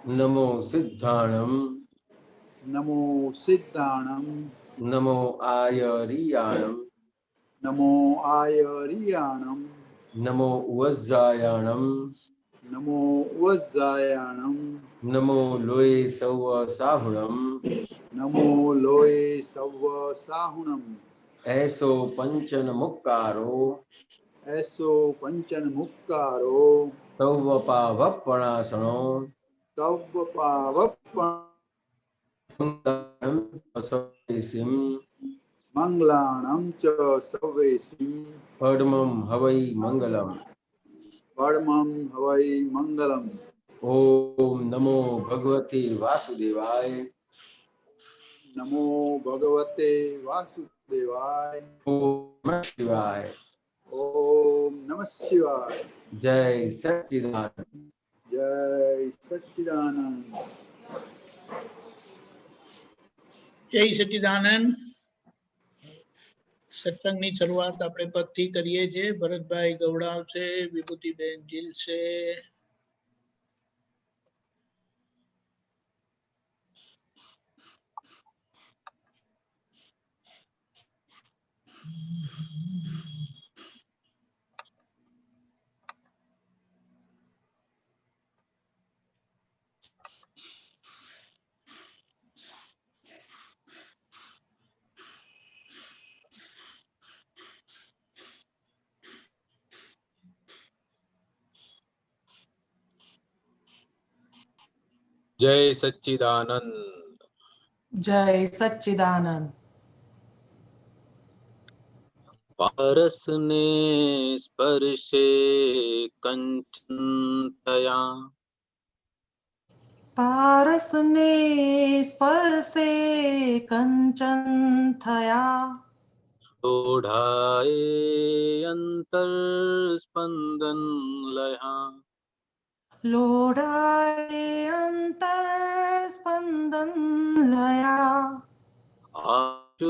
नमो सिद्धाणम नमो सिद्धाणम नमो आयरियाणम नमो आयरियाणम नमो वज्जायाणम नमो वज्जायाणम नमो लोये सव साहुणम नमो लोये सव्व साहुणम ऐसो पंचन मुक्कारो ऐसो पंचन मुक्कारो तव पावपणासनो तव पावप्पणं मंगलाणं च सर्वेसिं परमं हवै मंगलम। परमं हवै मंगलम्। ओम नमो भगवते वासुदेवाय। नमो भगवते वासुदेवाय। ओम नमः शिवाय। ओम नमः शिवाय। जय सच्चिदानंद। जय सच्चिदानंद। જય સચ્ચિદાનંદ। સત્સંગની શરૂઆત આપણે પદથી કરીએ છીએ। ભરતભાઈ ગૌડાવશે, વિભૂતિબેન જીલશે। जय सच्चिदानंद। जय सच्चिदानंद। पारस ने स्पर्शे कंचन तया पारस ने स्पर्शे कंचन थया ओढ़ाए अंतर स्पंदन लया लोढ़ाए अंतर स्पंदन लया आशुदागर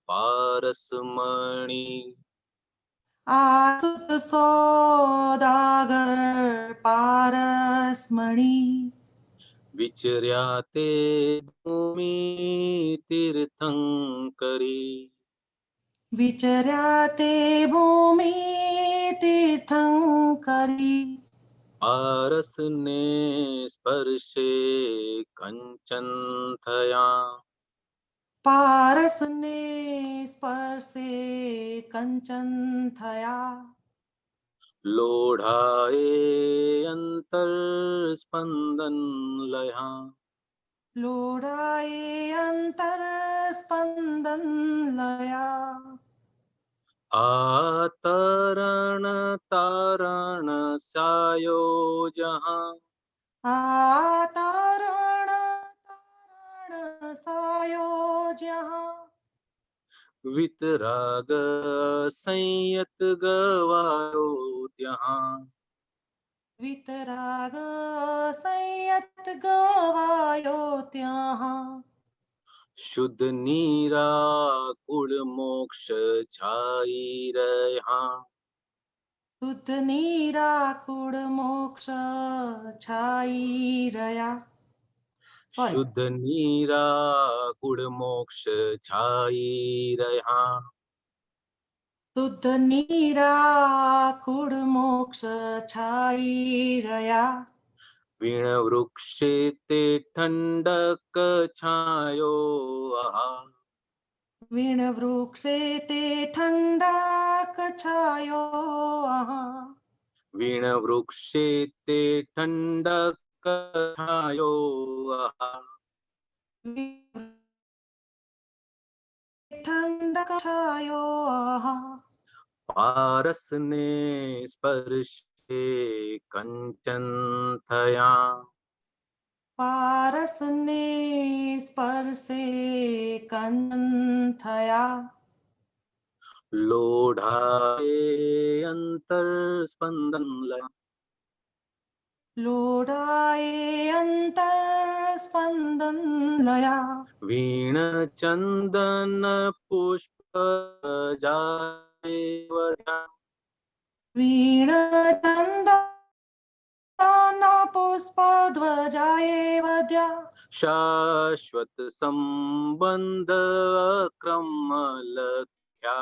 पारस मणि आसुत सौदागर पारसमणि विचर्याते भूमि तीर्थंकरी विचर्याते भूमि तीर्थंकरी पारस ने स्पर्शे कंचन थया पारस ने स्पर्शे कंचन थया लोढ़ाए अंतर स्पंदन लया लोढ़ाए अंतर स्पंदन लया आतरण तारण सायो जहाँ आतारण तारण सायो जहाँ वितराग संयत गवायो त्यहाँ वितराग संयत गवायो त्यहाँ शुद्ध निराकुल मोक्ष छाई रहा शुद्ध निराकुर मोक्ष छाई रया शुद्ध निराकुल मोक्ष छाई रहा शुद्ध निराकुर मोक्ष छाई रया वीण वृक्षे ते ठंडक छायो आहा वीण वृक्षे ते ठंडक छायो आहा वीण वृक्षे ते ठंडक छायो आहा ठंडक छायो आहा पारस ने स्पर्शे कंचन थया पारस ने स्पर्शे कंचन थया लोढ़ाए अंतर स्पंदन लया लोढ़ाए अंतर स्पंदन लया वीण चंदन पुष्प जाए वीण चंदन पुष्पध्वजाय वद्या शाश्वत संबंध क्रमलख्या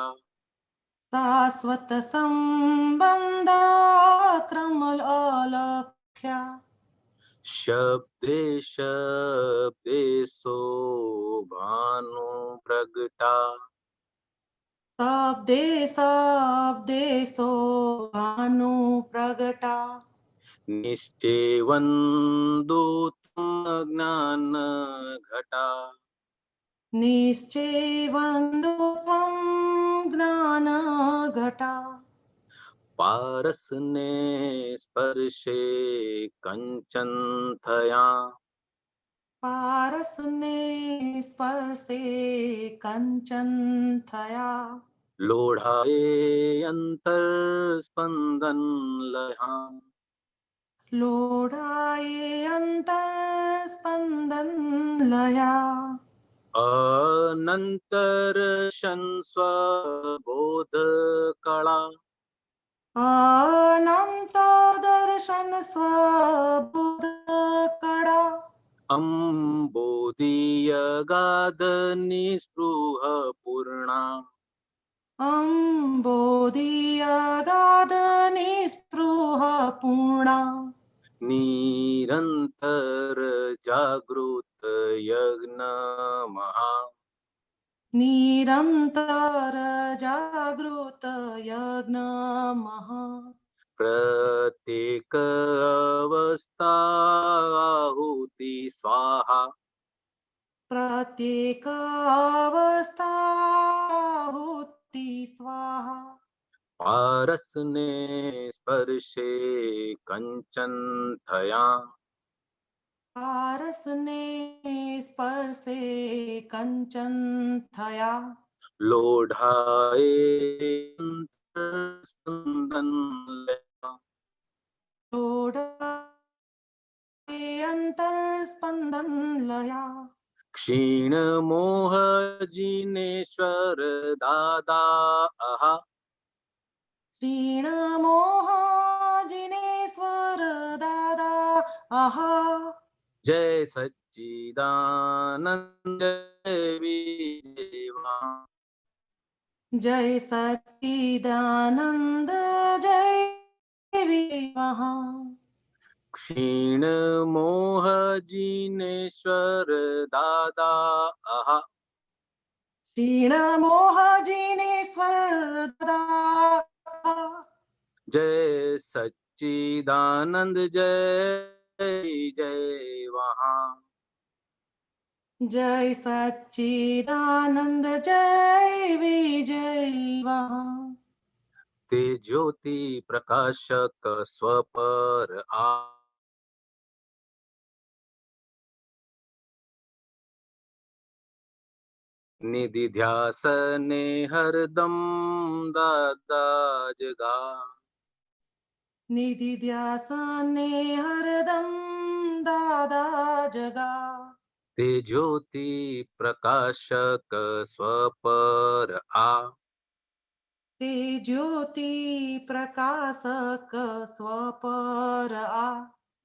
शाश्वत संबंध क्रमल अलख्या शब्दे शब्दे शोभानु प्रगटा शब्दे शब्दे शोभानु प्रगटा निश्चेवन्दो ज्ञान घटा निश्चैवन्दो त्वं ज्ञानघटा पारसने स्पर्शे कंचन थया पारसने स्पर्शे कंचन थया लोढ़ाए अंतर स्पंदन लया लोढाये अंतरस्पंदन लया अनंतर स्वबोध कला अनंत दर्शन स्वबोध कड़ा अंबोधीय गाद निस्पृह पूर्णा अंबोधि अगाध निस्पृह पूर्णा निरंतर जागृत यज्ञ महा निरंतर जागृत यज्ञ महा प्रत्येक अवस्था आहुति स्वाहा प्रत्येक अवस्थाहुति स्वाहा पारसने स्पर्शे कंचन थया पारसने स्पर्शे कंचन थया लोढ़ाए स्पंदन लया लोढाये अंतरस्पंदन लया क्षीण मोह जिनेश्वर दादा अहा क्षीण मोह जिनेश्वर दादा आहा जय सच्चिदानंद जय विजयवा जय सच्चिदानंद जय विमहा क्षीण मोह जिनेश्वर दादा अहा क्षीण मोह जिनेश्वर दादा जय सच्चिदानंद जय जय वहाँ जय सच्चिदानंद जय विजय वहाँ ते ज्योति प्रकाशक स्वपर आ निधि ध्यासने हरदम दादा जगा निधि ध्यासने हरदम दादा जगा ते ज्योति प्रकाशक स्वपर आ ते ज्योति प्रकाशक स्वपर आ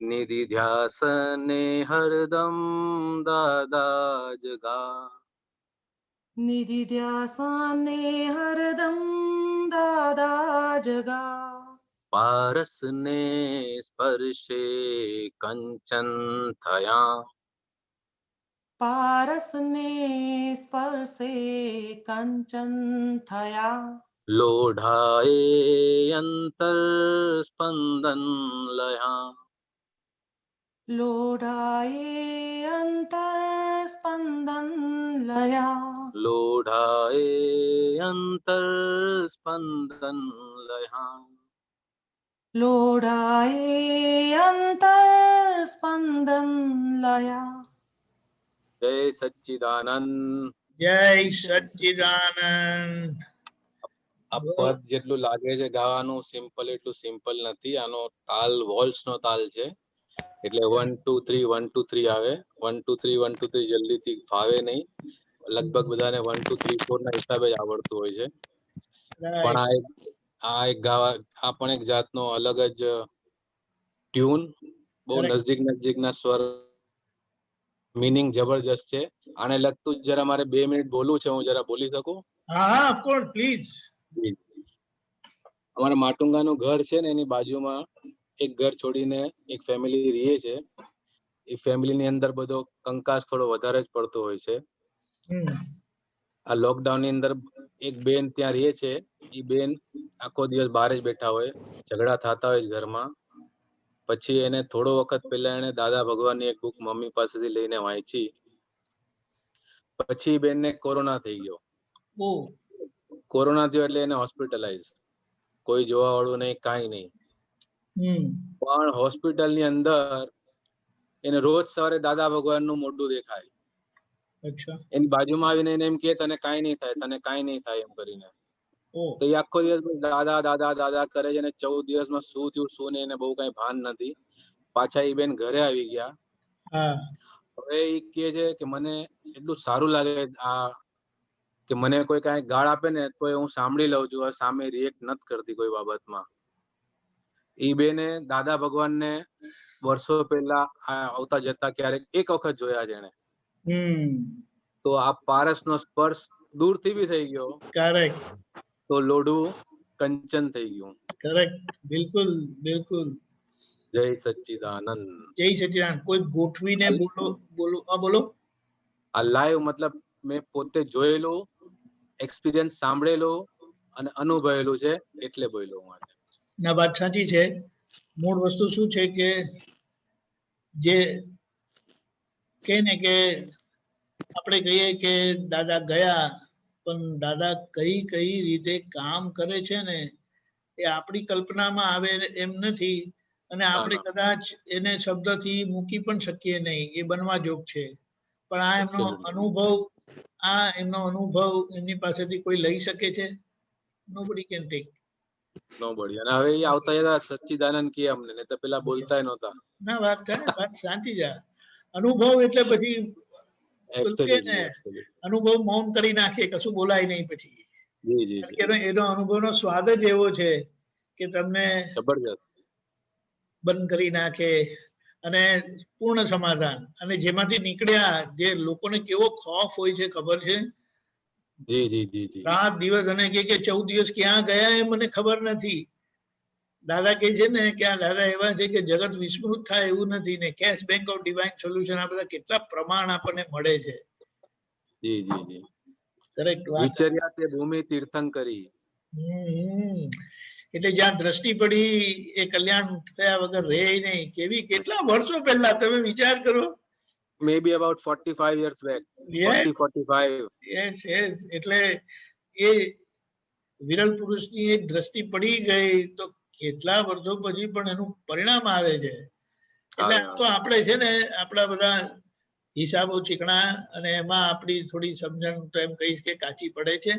निधि ध्यासने हरदम दादा जगा निधि ध्यासने हरदम दादा जगा पारसने स्पर्शे कंचन थया पारसने स्पर्शे कंचन थया लोढ़ाए अंतर स्पंदन लया लोढाये अंतरस्पंदन लया लोढ़ाए अंतर स्पंदन लया लोढाये अंतरस्पंदन लया जय सच्चिदानंद જય સચ્ચિદાનંદ આ પદ જેટલું લાગે છે ગાવાનું સિમ્પલ એટલું સિમ્પલ નથી આનો તાલ વોલ્સ નો તાલ છે એટલે 1 2 3 1 2 3 આવે 1 2 3 1 2 3 જલ્દીથી ફાવે નહીં લગભગ બધાને 1 2 3 4 ના હિસાબે જ આવડતું હોય છે પણ આ એક ગાવા આ પણ એક જાતનો અલગ જ ટ્યુન બહુ Correct. નજીકના સ્વર, મીનિંગ જબરજસ્ત છે. આને લગતું જરા મારે 2 મિનિટ બોલવું છે, હું જરા બોલી શકું? હા, of course, please. અમારા માટુંગાનું ઘર છે ને, એની બાજુમાં એક ઘર છોડીને એક ફેમિલી રહે છે. એ ફેમિલીની અંદર બધો કંકાસ થોડો વધારે જ પડતો હોય છે. આ લોકડાઉન ની અંદર એક બેન ત્યાં રહે છે. એ બેન આખો દિવસ બહાર જ બેઠા હોય, ઝઘડા થતા હોય ઘરમાં. પછી એને થોડો વખત પહેલા એને દાદા ભગવાનની એક બુક મમ્મી પાસેથી લઈને વાંચી. પછી બેનને કોરોના થઈ ગયો. કોરોના થયો એટલે એને હોસ્પિટલાઇઝ, કોઈ જોવા વાળું નહીં, કાંઈ નહીં. પણ હોસ્પિટલ ની અંદર એને રોજ સવારે દાદા ભગવાનનું મોઢું દેખાય. એની બાજુમાં આવીને એને એમ કે તને કાંઈ નહીં થાય, તને કાંઈ નહીં થાય એમ કરીને. તો એ આખો દિવસ દાદા દાદા દાદા કરે છે. અને 14 દિવસમાં શું થયું શું નહીં એને બહુ કઈ ભાન નથી. પાછા એ બેન ઘરે આવી ગયા. હવે એ કે છે કે મને એટલું સારું લાગે આ, કે મને કોઈ કાંઈ ગાળ આપે ને તો હું સાંભળી લઉં છું, સામે રિએક્ટ નથી કરતી કોઈ બાબતમાં. એ બેને દાદા ભગવાનને વર્ષો પહેલા આવતા જતા ક્યારેક એક વખત જોયા છે એને. તો આ પારસનો સ્પર્શ દૂરથી બી થઈ ગયો. કરેક્ટ. તો લોઢું કંચન થઈ ગયું. કરેક્ટ, બિલકુલ બિલકુલ. જય સચ્ચિદાનંદ. જય સચ્ચિદાનંદ. કોઈ ગોઠવીને બોલો. બોલો. આ લાઈવ મતલબ મેં પોતે જોયેલું, એક્સપિરિયન્સ સાંભળેલું અને અનુભવેલું છે એટલે બોલ્યો હું આજે. ના, વાત સાચી છે. મૂળ વસ્તુ શું છે કે જે કે ને કે આપણે કહીએ કે દાદા ગયા, પણ દાદા કઈ રીતે કામ કરે છે ને એ આપણી કલ્પનામાં આવે એમ નથી. અને આપણે કદાચ એને શબ્દથી મૂકી પણ શકીએ નહીં, એ બનવા જોગ છે. પણ આ એમનો અનુભવ એમની પાસેથી કોઈ લઈ શકે છે? Nobody can take. Nobody. અને હવે એ આવતા જતા સચ્ચિદાનંદ કે અમને, નહીં તો પેલા બોલતાય નહોતા. ના, વાત શાંતિ જા. અનુભવ એટલે પછી અનુભવ મૌન કરી નાખે, કશું બોલાય નહીં પછી. એનો અનુભવનો સ્વાદ જ એવો છે કે તમને જબરજસ્ત બંધ કરી નાખે. અને પૂર્ણ સમાધાન. અને જેમાંથી નીકળ્યા જે લોકોને કેવો ખોફ હોય છે ખબર છે? રાત દિવસ. અને કે 14 દિવસ ક્યાં ગયા એ મને ખબર નથી. દાદા કે છે ને કે આ દાદા એવા છે કે જગત વિસ્મૃત થાય એવું નથી. ને cash bank of divine solution, આ બધા કેટલા પ્રમાણ આપણને મળે છે. કરેક્ટ વાત. વિચર્યા તે ભૂમિ તીર્થંકરી. એટલે જ્યાં દ્રષ્ટિ પડી એ કલ્યાણ થયા વગર રહે નહીં. કેટલા વર્ષો પહેલા તમે વિચાર કરો. Maybe about 45 years back. 45. Yes. એટલે એ વિરલ પુરુષની એક દ્રષ્ટિ પડી ગઈ તો કેટલા વર્ષો પછી પણ એનું પરિણામ આવે છે. એટલે તો આપણે છે ને આપણા બધા હિસાબો ચીકણા, અને એમાં આપણી થોડી સમજણ તો એમ કહીશ કે કાચી પડે છે.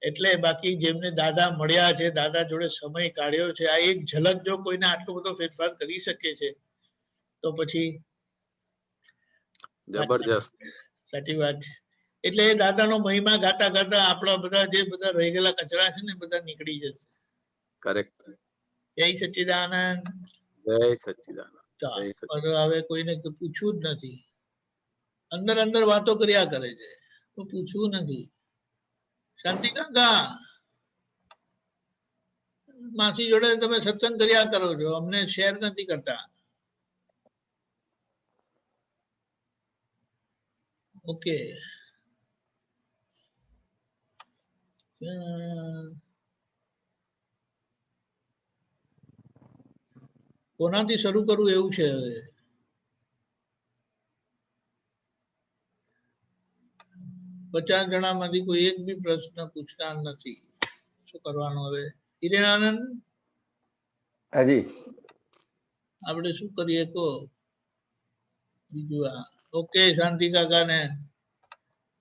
એટલે બાકી જેમને દાદા મળ્યા છે, દાદા જોડે સમય કાઢ્યો છે, આ એક ઝલક જો કોઈને આટલો બધો ફેરફાર કરી શકે છે તો પછી જબરજસ્ત. સાચી વાત છે. એટલે દાદાનો મહિમા ગાતા ગાતા આપણા બધા જે બધા રહી ગયેલા કચરા છે ને બધા નીકળી જશે. કરેક્ટ. જય સચ્ચિદાનંદ. જય સચ્ચિદાનંદ. હવે કોઈને પૂછવું જ નથી. અંદર વાતો કર્યા કરે છે તો પૂછવું નથી. શાંતિ કાકા, માસી જોડે તમે સત્સંગ કર્યા કરો છો, અમને શેર નથી કરતા. ઓકે. કોનાથી શરૂ કરવું એવું છે હવે? પચાસ જણામાંથી કોઈ એક બી પ્રશ્ન પૂછતા નથી. શું કરવાનું હવે? હિરેનાનંદ, હાજી આપણે શું કરીએ તો બીજું? ઓકે, શાંતિ કાકા ને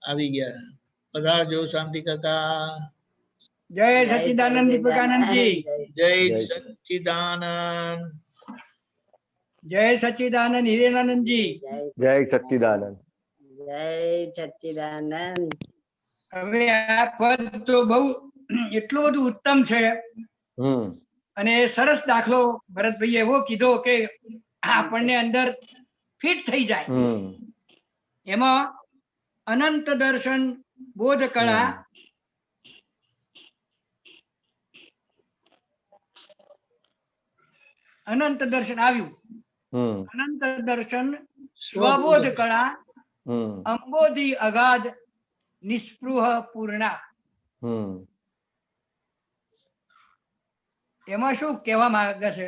આવી ગયા. પધારજો શાંતિ કાકા. જય સચ્ચિદાનંદ દીપકાનંદજી. જય સચ્ચિદાનંદ. જય સચ્ચિદાનંદ હિરેનાનંદજી. જય સચ્ચિદાનંદ. જય સચ્ચિદાનંદ. હવે આ પદ તો બહુ એટલું બધું ઉત્તમ છે. અને સરસ દાખલો ભરતભાઈ એવો કીધો કે આપણને અંદર ફિટ થઈ જાય. હમ એમાં અનંત દર્શન, બોધ કળા, અનંત દર્શન આવ્યું. હમ અનંત દર્શન, સ્વબોધ કળા, હમ અંબોધી અગાધ, નિસ્પૃહ પૂર્ણા. હમ એમાં શું કહેવા માંગે છે?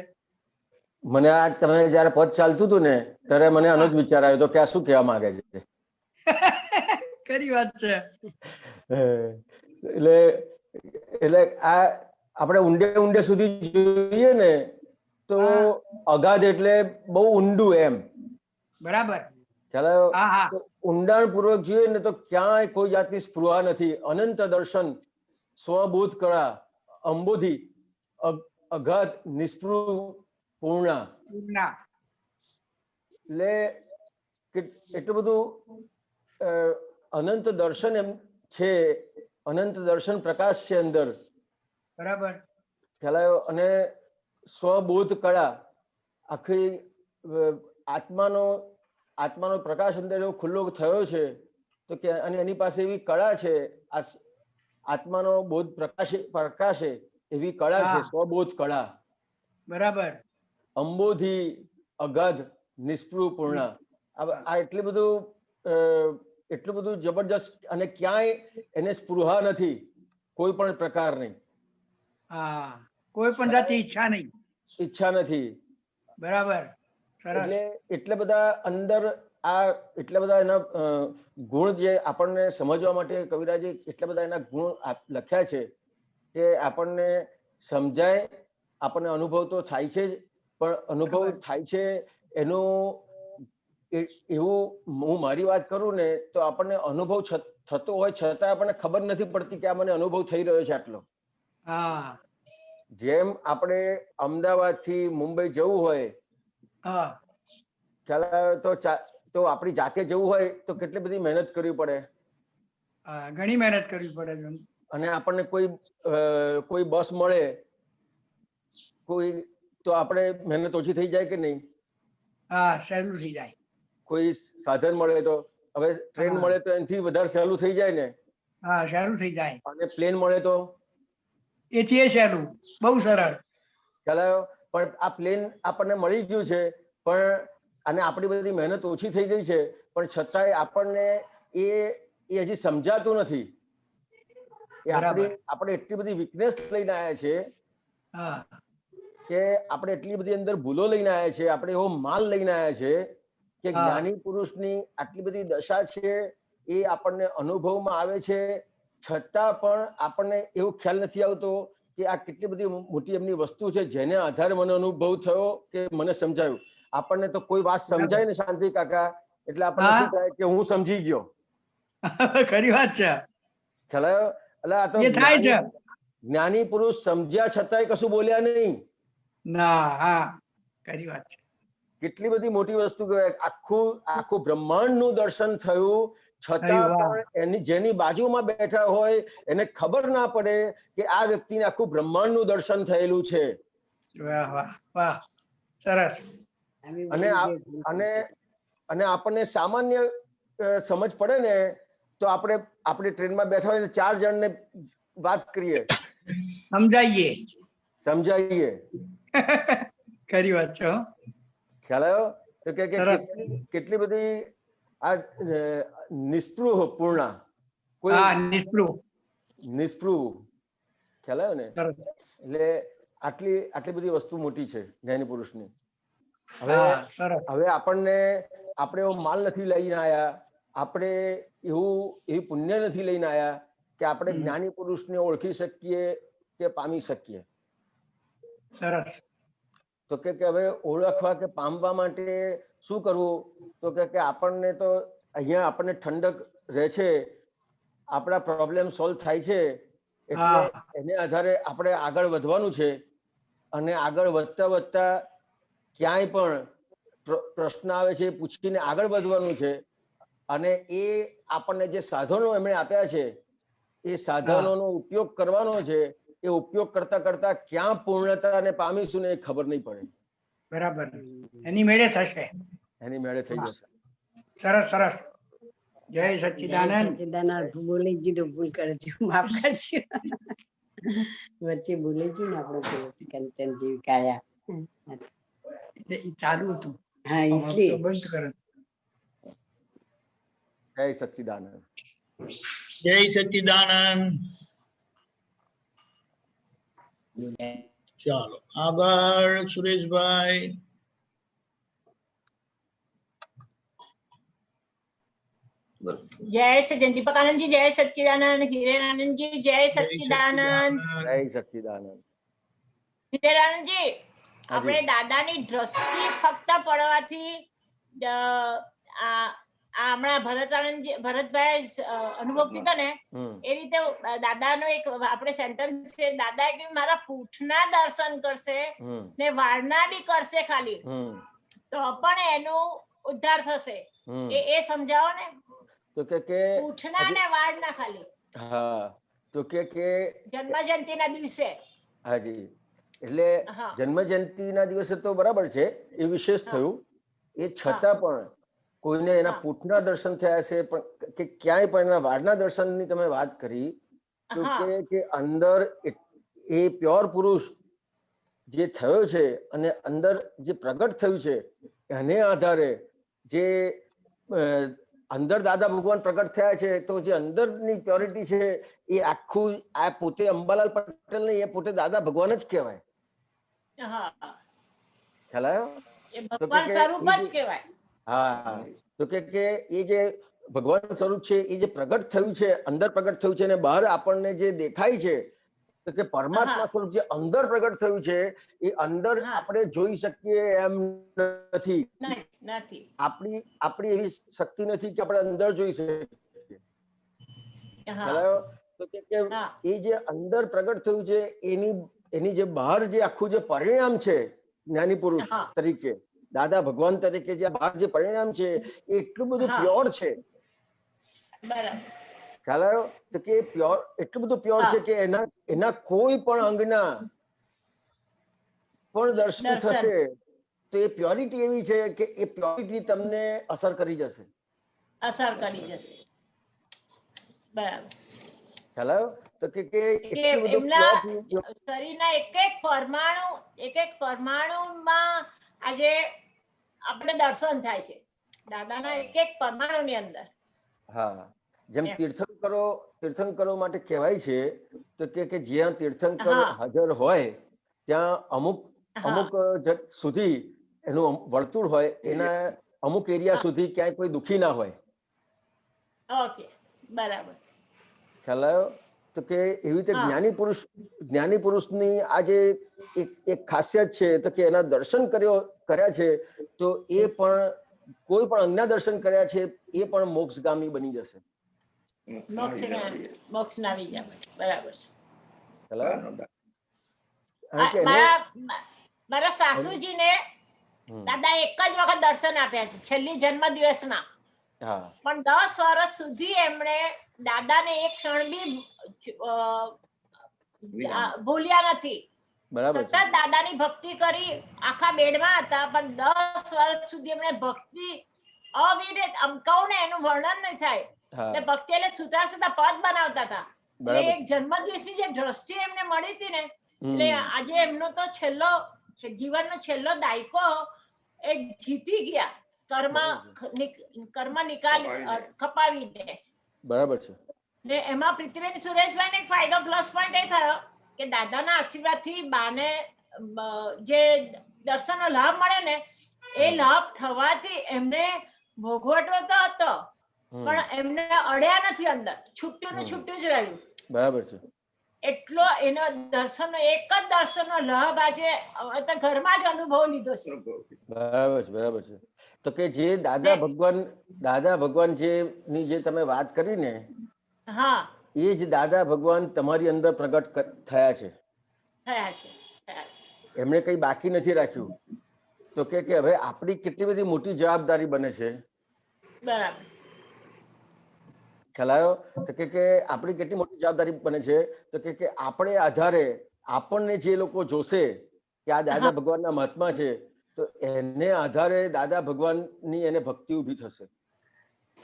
મને આ તમે જયારે પદ ચાલતું હતું ને ત્યારે મને આનો જ વિચાર આવ્યો હતો કે આ શું કહેવા માંગે છે. ખરી વાત છે. એટલે એટલે આ આપણે ઊંડે ઊંડે સુધી જોઈએ ને તો અગાધ એટલે બહુ ઊંડું એમ. બરાબર. ખ્યાલ આવ્યો? હા હા તો ઊંડાણ પૂર્વક જોઈએ ને તો ક્યાંય કોઈ જાતની સ્પૃહા નથી. અનંત દર્શન, સ્વબોધ કળા, અંબોધી અગાધ, નિસ્પૃહ પૂર્ણા. પૂર્ણા. એટલે એટલું બધું અનંત દર્શન એમ છે, અનંત દર્શન પ્રકાશ છે અંદર. બરાબર. ખ્યાલ આવ્યો? અને સ્વબોધ કળા, આખી આત્માનો પ્રકાશ અંદર એવો ખુલ્લો થયો છે તો કે અને એની પાસે એવી કળા છે, આત્માનો બોધ પ્રકાશે એવી કળા છે, સ્વબોધ કળા. બરાબર. અંબોધી અગાધ, નિસ્પૃહ પૂર્ણા. આ એટલું બધું જબરજસ્ત, અને ક્યાંય એને સ્પૃહા નથી કોઈ પણ પ્રકારની. હા, કોઈ પણ જાતની ઈચ્છા નહીં. ઈચ્છા નથી. બરાબર. સરસ. એટલે બધા અંદર એટલા બધા એના ગુણ જે આપણને સમજવા માટે કવિરાજે એટલા બધા એના ગુણ લખ્યા છે કે આપણને સમજાય, આપણને અનુભવ તો થાય છે જ, પણ અનુભવ થાય છે એનું એવું હું મારી વાત કરું ને તો આપણને અનુભવ થતો હોય છતાં આપણને ખબર નથી પડતી કે આ મને અનુભવ થઈ રહ્યો છે આટલો. હા. જેમ આપણે અમદાવાદ થી મુંબઈ જવું હોય, ખ્યાલ આવ્યો? તો આપણી જાતે જવું હોય તો કેટલી બધી મહેનત કરવી પડે. ઘણી મહેનત કરવી પડે. અને આપણને કોઈ બસ મળે તો આપણે મહેનત ઓછી થઈ જાય કે નહીં? હા, સહેલું થઈ જાય. કોઈ સાધન મળે તો, હવે ટ્રેન મળે તો એનાથી વધારે સહેલું થઈ જાય ને? હા, સહેલું થઈ જાય. અને પ્લેન મળે તો એથી એ સહેલું, બહુ સરળ. ખ્યાલ આવ્યો? પણ આ પ્લેન આપણને મળી ગયું છે, પણ અને આપણી બધી મહેનત ઓછી થઈ ગઈ છે, પણ છતાંય આપણને એ હજી સમજાતું નથી. આપણે એટલી બધી વીકનેસ લઈને આવ્યા છે કે આપણે એટલી બધી અંદર ભૂલો લઈને આવ્યા છે, આપણે એવો માલ લઈને આવ્યા છે કે જ્ઞાની પુરુષની આટલી બધી દશા છે એ આપણને અનુભવમાં આવે છે, છતાં પણ આપણને એવો ખ્યાલ નથી આવતો કે આ કેટલી બધી મોટી એમની વસ્તુ છે જેને આધારે મને અનુભવ થયો કે મને સમજાયું. આપણને તો કોઈ વાત સમજાય ને શાંતિ કાકા એટલે આપણને શું થાય કે હું સમજી ગયો. ખરી વાત છે. ખ્યાલ આવ્યો? એટલે આ તો જ્ઞાની પુરુષ સમજ્યા છતાંય કશું બોલ્યા નહીં. ના. હા, ખરી વાત છે. કેટલી બધી મોટી વસ્તુ કહેવાય. આખું બ્રહ્માંડનું દર્શન થયું છતાં પણ એની જેની બાજુમાં બેઠા હોય એને ખબર ના પડે કે આ વ્યક્તિને આખું બ્રહ્માંડનું દર્શન થયેલું છે. વાહ વાહ વાહ, સરસ. અને આપણને સામાન્ય સમજ પડે ને તો આપણે ટ્રેનમાં બેઠા હોય 4 જણને વાત કરીએ, સમજાવીએ. ખરી વાત છે. ખ્યાલ આવ્યો? તો કે કેટલી બધી આ નિસ્પૃહ પૂર્ણા, નિસ્પૃહ. ખ્યાલ આવ્યો ને? એટલે આટલી બધી વસ્તુ મોટી છે જ્ઞાની પુરુષની. હવે આપણે એવો માલ નથી લઈને આવ્યા, આપણે એવી પુણ્ય નથી લઈને આવ્યા કે આપણે જ્ઞાની પુરુષને ઓળખી શકીએ કે પામી શકીએ. સરસ. તો કે હવે ઓળખવા કે પામવા માટે શું કરવું? તો કે આપણને તો અહીંયા આપણને ઠંડક રહે છે, આપણા પ્રોબ્લેમ સોલ્વ થાય છે, એટલે એને આધારે આપણે આગળ વધવાનું છે. અને આગળ વધતા વધતા ક્યાંય પણ પ્રશ્ન આવે છે પૂછીને આગળ વધવાનું છે. અને એ આપણને જે સાધનો એમણે આપ્યા છે એ સાધનોનો ઉપયોગ કરવાનો છે. એ ઉપયોગ કરતા કરતા ક્યાં પૂર્ણતાને પામીશું ને એ ખબર નહીં પડે. બરાબર એની મેળે થશે. એની મેળે થઈ જશે. સરસ સરસ. જય જય સચ્ચિદાનંદ. સચ્ચિદાનંદ. બોલી ગયું, ભૂલ કરજો, માફ કરજો. વચ્ચે બોલી ગયું ને આપણે પેલું કંચન જેવી કાયા. એટલે ઈ ચાલુ હતું. હા હવે એટલે તો બંધ કરે. જય સચ્ચિદાનંદ. જય સચ્ચિદાનંદ. ચાલો આગળ સુરેશભાઈ. જય સચ્ચિદાનંદ. દીપકાનંદજી જય સચ્ચિદાનંદ. હિરેનાનંદજી જય સચ્ચિદાનંદ. જય સચ્ચિદાનંદ. હિરેનાનંદજી આપણે દાદાની દ્રષ્ટિ ફક્ત પડવાથી આ હમણાં ભરતભાઈ અનુભવ કીધો ને એ રીતે દાદાનો એક આપણે સેન્ટેન્સ છે, દાદા કે મારા પૂઠના દર્શન કરશે ને વાળના બી કરશે ખાલી તો પણ એનો ઉદ્ધાર થશે. એ સમજાવો ને. તો કે પૂઠના ને વાળના ખાલી. હા તો કે જન્મ જયંતિના દિવસે. હાજી એટલે જન્મ જયંતિના દિવસે તો બરાબર છે, એ વિશેષ થયું. એ છતાં પણ કોઈને એના પૂઠના દર્શન થયા છે પણ કે ક્યાંય પણ એના વાળના દર્શનની તમે વાત કરી તો કે અંદર એ પ્યોર પુરુષ જે થયો છે અને અંદર જે પ્રગટ થયું છે એને આધારે જે અંદર દાદા ભગવાન પ્રગટ થયા છે તો જે અંદરની પ્યોરિટી છે એ આખું આ પોતે અંબાલાલ પટેલ ને એ પોતે દાદા ભગવાન જ કહેવાય. ખ્યાલ આવ્યો? ભગવાન સ્વરૂપ જ કહેવાય. હા તો કે એ જે ભગવાન સ્વરૂપ છે એ જે પ્રગટ થયું છે, અંદર પ્રગટ થયું છે અને બહાર આપણને જે દેખાય છે તો કે પરમાત્મા સ્વરૂપ જે અંદર પ્રગટ થયું છે એ અંદર આપણે જોઈ શકીએ એમ નથી. આપણી એવી શક્તિ નથી કે આપણે અંદર જોઈ શકીએ. તો કે એ જે અંદર પ્રગટ થયું છે એની જે બહાર જે આખું જે પરિણામ છે જ્ઞાની પુરુષ તરીકે દાદા ભગવાન તરીકે જે બહાર જે પરિણામ છે એ એટલું બધું પ્યોર છે. ખ્યાલ આવ્યો? તો કે પ્યોર એટલું બધું પ્યોર છે કે એના કોઈ પણ અંગના પણ દર્શન થશે તો એ પ્યોરિટી એવી છે કે એ પ્યોરિટી તમને અસર કરી જશે. બરાબર. ખ્યાલ આવ્યો? તો કે શરીરના એક એક પરમાણુમાં આજે આપણે દર્શન થાય છે દાદાના એક એક પરમાણુની અંદર. હા જેમ તીર્થંકરો માટે કહેવાય છે તો કે જ્યાં તીર્થંકર હાજર હોય ત્યાં અમુક સુધી એનું વર્તુળ હોય, એના અમુક એરિયા સુધી ક્યાંય કોઈ દુખી ના હોય. ઓકે બરાબર. ખ્યાલ આવ્યો? તો કે એવી રીતે જ્ઞાની પુરુષની આ જે એક ખાસિયત છે તો કે એના દર્શન કર્યા છે તો એ પણ કોઈ પણ અંગના દર્શન કર્યા છે એ પણ મોક્ષગામી બની જશે. મારા સાસુજીને દાદા એક જ વખત દર્શન આપ્યા છે છેલ્લી જન્મ દિવસમાં, પણ 10 વર્ષ સુધી એમણે દાદાને એક ક્ષણ બી ભૂલ્યા નથી. સતત દાદાની ભક્તિ કરી, આખા બેડમાં હતા પણ 10 વર્ષ સુધી એમણે ભક્તિ અવિરત, કહું ને એનું વર્ણન નહીં થાય. ભક્તિ એટલે સુતા સુતા પદ બનાવતા હતા. એક જન્મદિવસની જે દ્રષ્ટિ એમને મળી હતી ને એટલે આજે એમનો તો જીવનનો છેલ્લો દાયકો એ જીતી ગયા કર્મ નિકાલ ખપાવીને. બરાબર છે. ને એમાં પૃથ્વીબેન સુરેશભાઈને એક ફાયદો પ્લસ પોઈન્ટ એ થયો કે દાદાના આશીર્વાદથી બાને જે દર્શનનો લાભ મળે ને એ લાભ થવાથી એમને ભોગવટો તો હતો પણ એમને અડ્યા નથી, અંદર છૂટું ને છૂટું જ રહ્યું. બરાબર છે. એટલો એનો દર્શનનો એક જ દર્શનનો લાભ આજે ઘરમાં જ અનુભવ લીધો છે. બરાબર છે. તો કે જે દાદા ભગવાન ની જે તમે વાત કરી ને એ જ દાદા ભગવાન તમારી અંદર પ્રગટ થયા છે. એમણે કઈ બાકી નથી રાખ્યું. તો કે હવે આપણી કેટલી બધી મોટી જવાબદારી બને છે. બરાબર. ખ્યાલ આવ્યો? તો કે આપણી કેટલી મોટી જવાબદારી બને છે તો કે આપણે આધારે આપણને જે લોકો જોશે કે આ દાદા ભગવાનના મહાત્મા છે તો એને આધારે દાદા ભગવાનની એને ભક્તિ ઊભી થશે.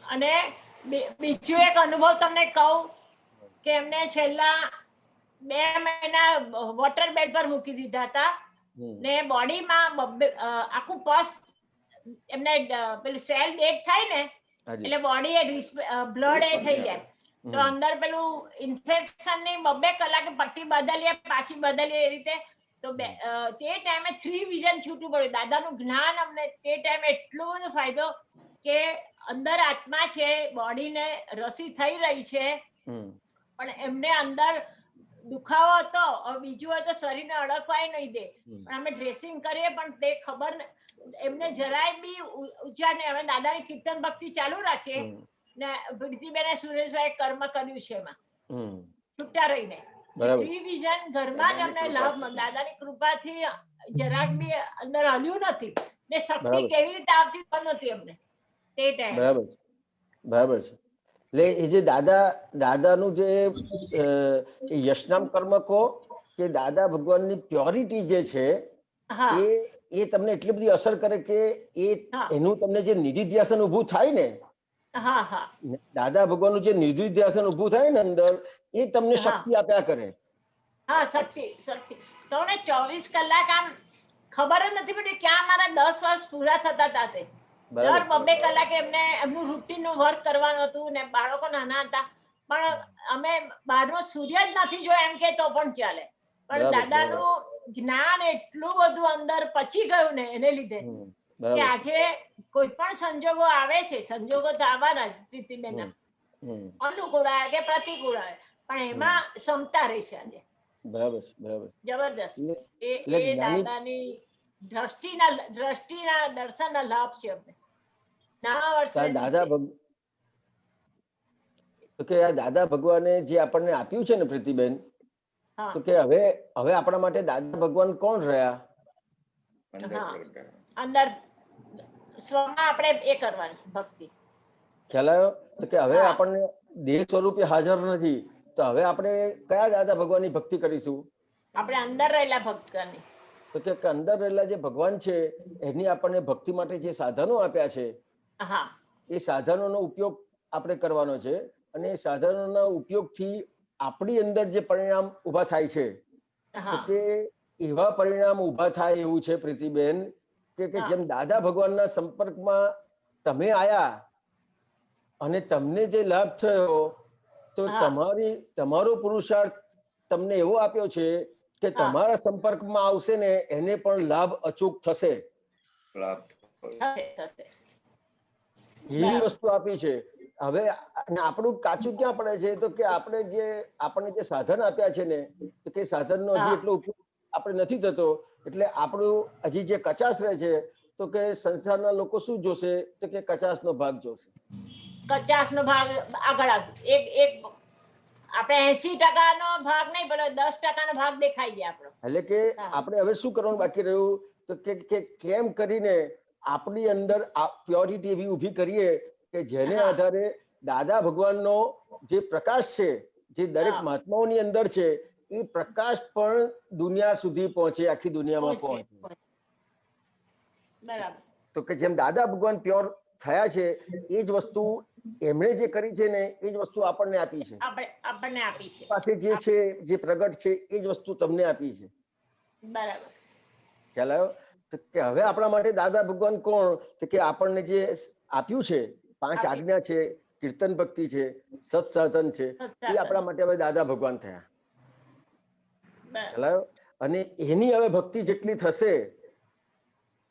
અને બીજું એક અનુભવ તમને કહું કે એમને છેલ્લા 2 મહિના વોટર બેડ પર મૂકી દીધા હતા ને બોડીમાં આખું પસ એમને પેલું સેલ ડેડ થાય ને એટલે બોડી બ્લડ એ થઈ જાય તો અંદર પેલું ઇન્ફેક્શન ની 2 કલાકે પટ્ટી બદલીએ પાછી બદલીએ એ રીતે તો તે ટાઈમે 3 વિઝન છૂટું પડ્યું. દાદાનું જ્ઞાન અમને તે ટાઈમે એટલો બધો ફાયદો કે અંદર આત્મા છે, બોડીને રસી થઈ રહી છે પણ એમને અંદર દુખાવો હતો. બીજું હોય તો શરીરને અડકવાય નહીં દે પણ અમે ડ્રેસિંગ કરીએ પણ તે ખબર એમને જરાય બી ઉચ્ચાર નહીં. અમે દાદાની કીર્તન ભક્તિ ચાલુ રાખીએ ને પ્રીતિબેન સુરેશભાઈ કર્મ કર્યું છે એમાં છૂટા રહીને. વિઝન ઘરમાં જ અમને લાભ દાદાની કૃપાથી જરાક બી અંદર હલ્યું નથી ને શક્તિ કેવી રીતે આવતી પણ નથી અમને તે ટાઈમ. બરાબર છે. એટલે એ જે દાદાનું જે યશનામ કર્મ કહો કે દાદા ભગવાનની પ્યોરિટી જે છે એ તમને એટલી બધી અસર કરે કે એનું તમને જે નિધિધ્યાસન ઊભું થાય ને, દાદા ભગવાનનું જે નિધિધ્યાસન ઊભું થાય ને અંદર એ તમને શક્તિ આપ્યા કરે. હા શક્તિ તો ને 24 કલાક આમ ખબર જ નથી પડતી ક્યાં મારા 10 વર્ષ પૂરા થતા હતા. તે દર 2 કલાકે એમનું રૂટીન નું વર્ક કરવાનું હતું ને બાળકો નાના હતા પણ અમે બહારનો સૂર્ય જ નથી જોયો એમ કે તો પણ ચાલે. પણ દાદાનું જ્ઞાન એટલું બધું અંદર પચી ગયું ને એને લીધે કે આજે કોઈ પણ સંજોગો આવે છે, સંજોગો તો આવવાના જ પ્રીતિબેન, અનુકૂળ આવે કે પ્રતિકૂળ આવે પણ એમાં ક્ષમતા રહી છે આજે. બરાબર જબરદસ્ત. એ દાદાની દ્રષ્ટિના દર્શનના લાભ છે અમને. દાદા ભગવાને જે આપણને આપ્યું છે ને પ્રીતિબેન, તો કે હવે આપણા માટે દાદા ભગવાન કોણ રહ્યા? અંદર સ્વમાં આપણે એ કરવાની ભક્તિ. ખ્યાલ આવ્યો? તો કે હવે આપણને દેહ સ્વરૂપે હાજર નથી તો હવે આપણે કયા દાદા ભગવાનની ભક્તિ કરીશું? આપણે અંદર રહેલા ભક્તની. તો કે અંદર રહેલા જે ભગવાન છે એની આપણને ભક્તિ માટે જે સાધનો આપ્યા છે એ સાધનોનો ઉપયોગ આપણે કરવાનો છે અને એ સાધનોના ઉપયોગથી આપણી અંદર જે પરિણામ ઉભા થાય છે તો કે એવા પરિણામ ઉભા થાય એવું છે પ્રીતિબેન કે જેમ દાદા ભગવાનના સંપર્કમાં તમે આયા અને તમને જે લાભ થયો તો તમારો પુરુષાર્થ તમને એવો આપ્યો છે કે તમારા સંપર્કમાં આવશે ને એને પણ લાભ અચૂક થશે. એવી વસ્તુ આપી છે. હવે આપણું કાચું ક્યાં પડે છે તો કે આપણને જે સાધન આપ્યા છે ને કે સાધનનો હજી એટલો ઉપયોગ આપણે નથી થતો એટલે આપણું હજી જે કચાશ રહે છે તો કે સંસારના લોકો શું જોશે તો કે કચાશનો ભાગ જોશે. કચાશનો ભાગ આગળ આવશે. એક આપણે 80% ભાગ નહીં પેલો 10% ભાગ દેખાઈ જાય આપણો. એટલે કે આપણે હવે શું કરવાનું બાકી રહ્યું તો કે કેમ કરીને આપણી અંદર પ્યોરિટી એવી ઊભી કરીએ કે જેને આધારે દાદા ભગવાનનો જે પ્રકાશ છે જે દરેક મહાત્માઓની અંદર છે એ પ્રકાશ પણ દુનિયા સુધી પહોંચે, આખી દુનિયામાં પહોંચે. બરાબર. તો કે જેમ દાદા ભગવાન પ્યોર થયા છે એ જ વસ્તુ એમણે જે કરી છે ને એ જ વસ્તુ આપણને આપી છે. આપણને આપી છે. પાસે જે છે જે પ્રગટ છે એ જ વસ્તુ તમને આપી છે. બરાબર. ખ્યાલ આવ્યો? તો કે હવે આપણા માટે દાદા ભગવાન કોણ? તો કે આપણને જે આપ્યું છે 5 આજ્ઞા છે, કીર્તન ભક્તિ છે, સત્સાધન છે એ આપણા માટે હવે દાદા ભગવાન થયા. ખ્યાલ આવ્યો? અને એની હવે ભક્તિ જેટલી થશે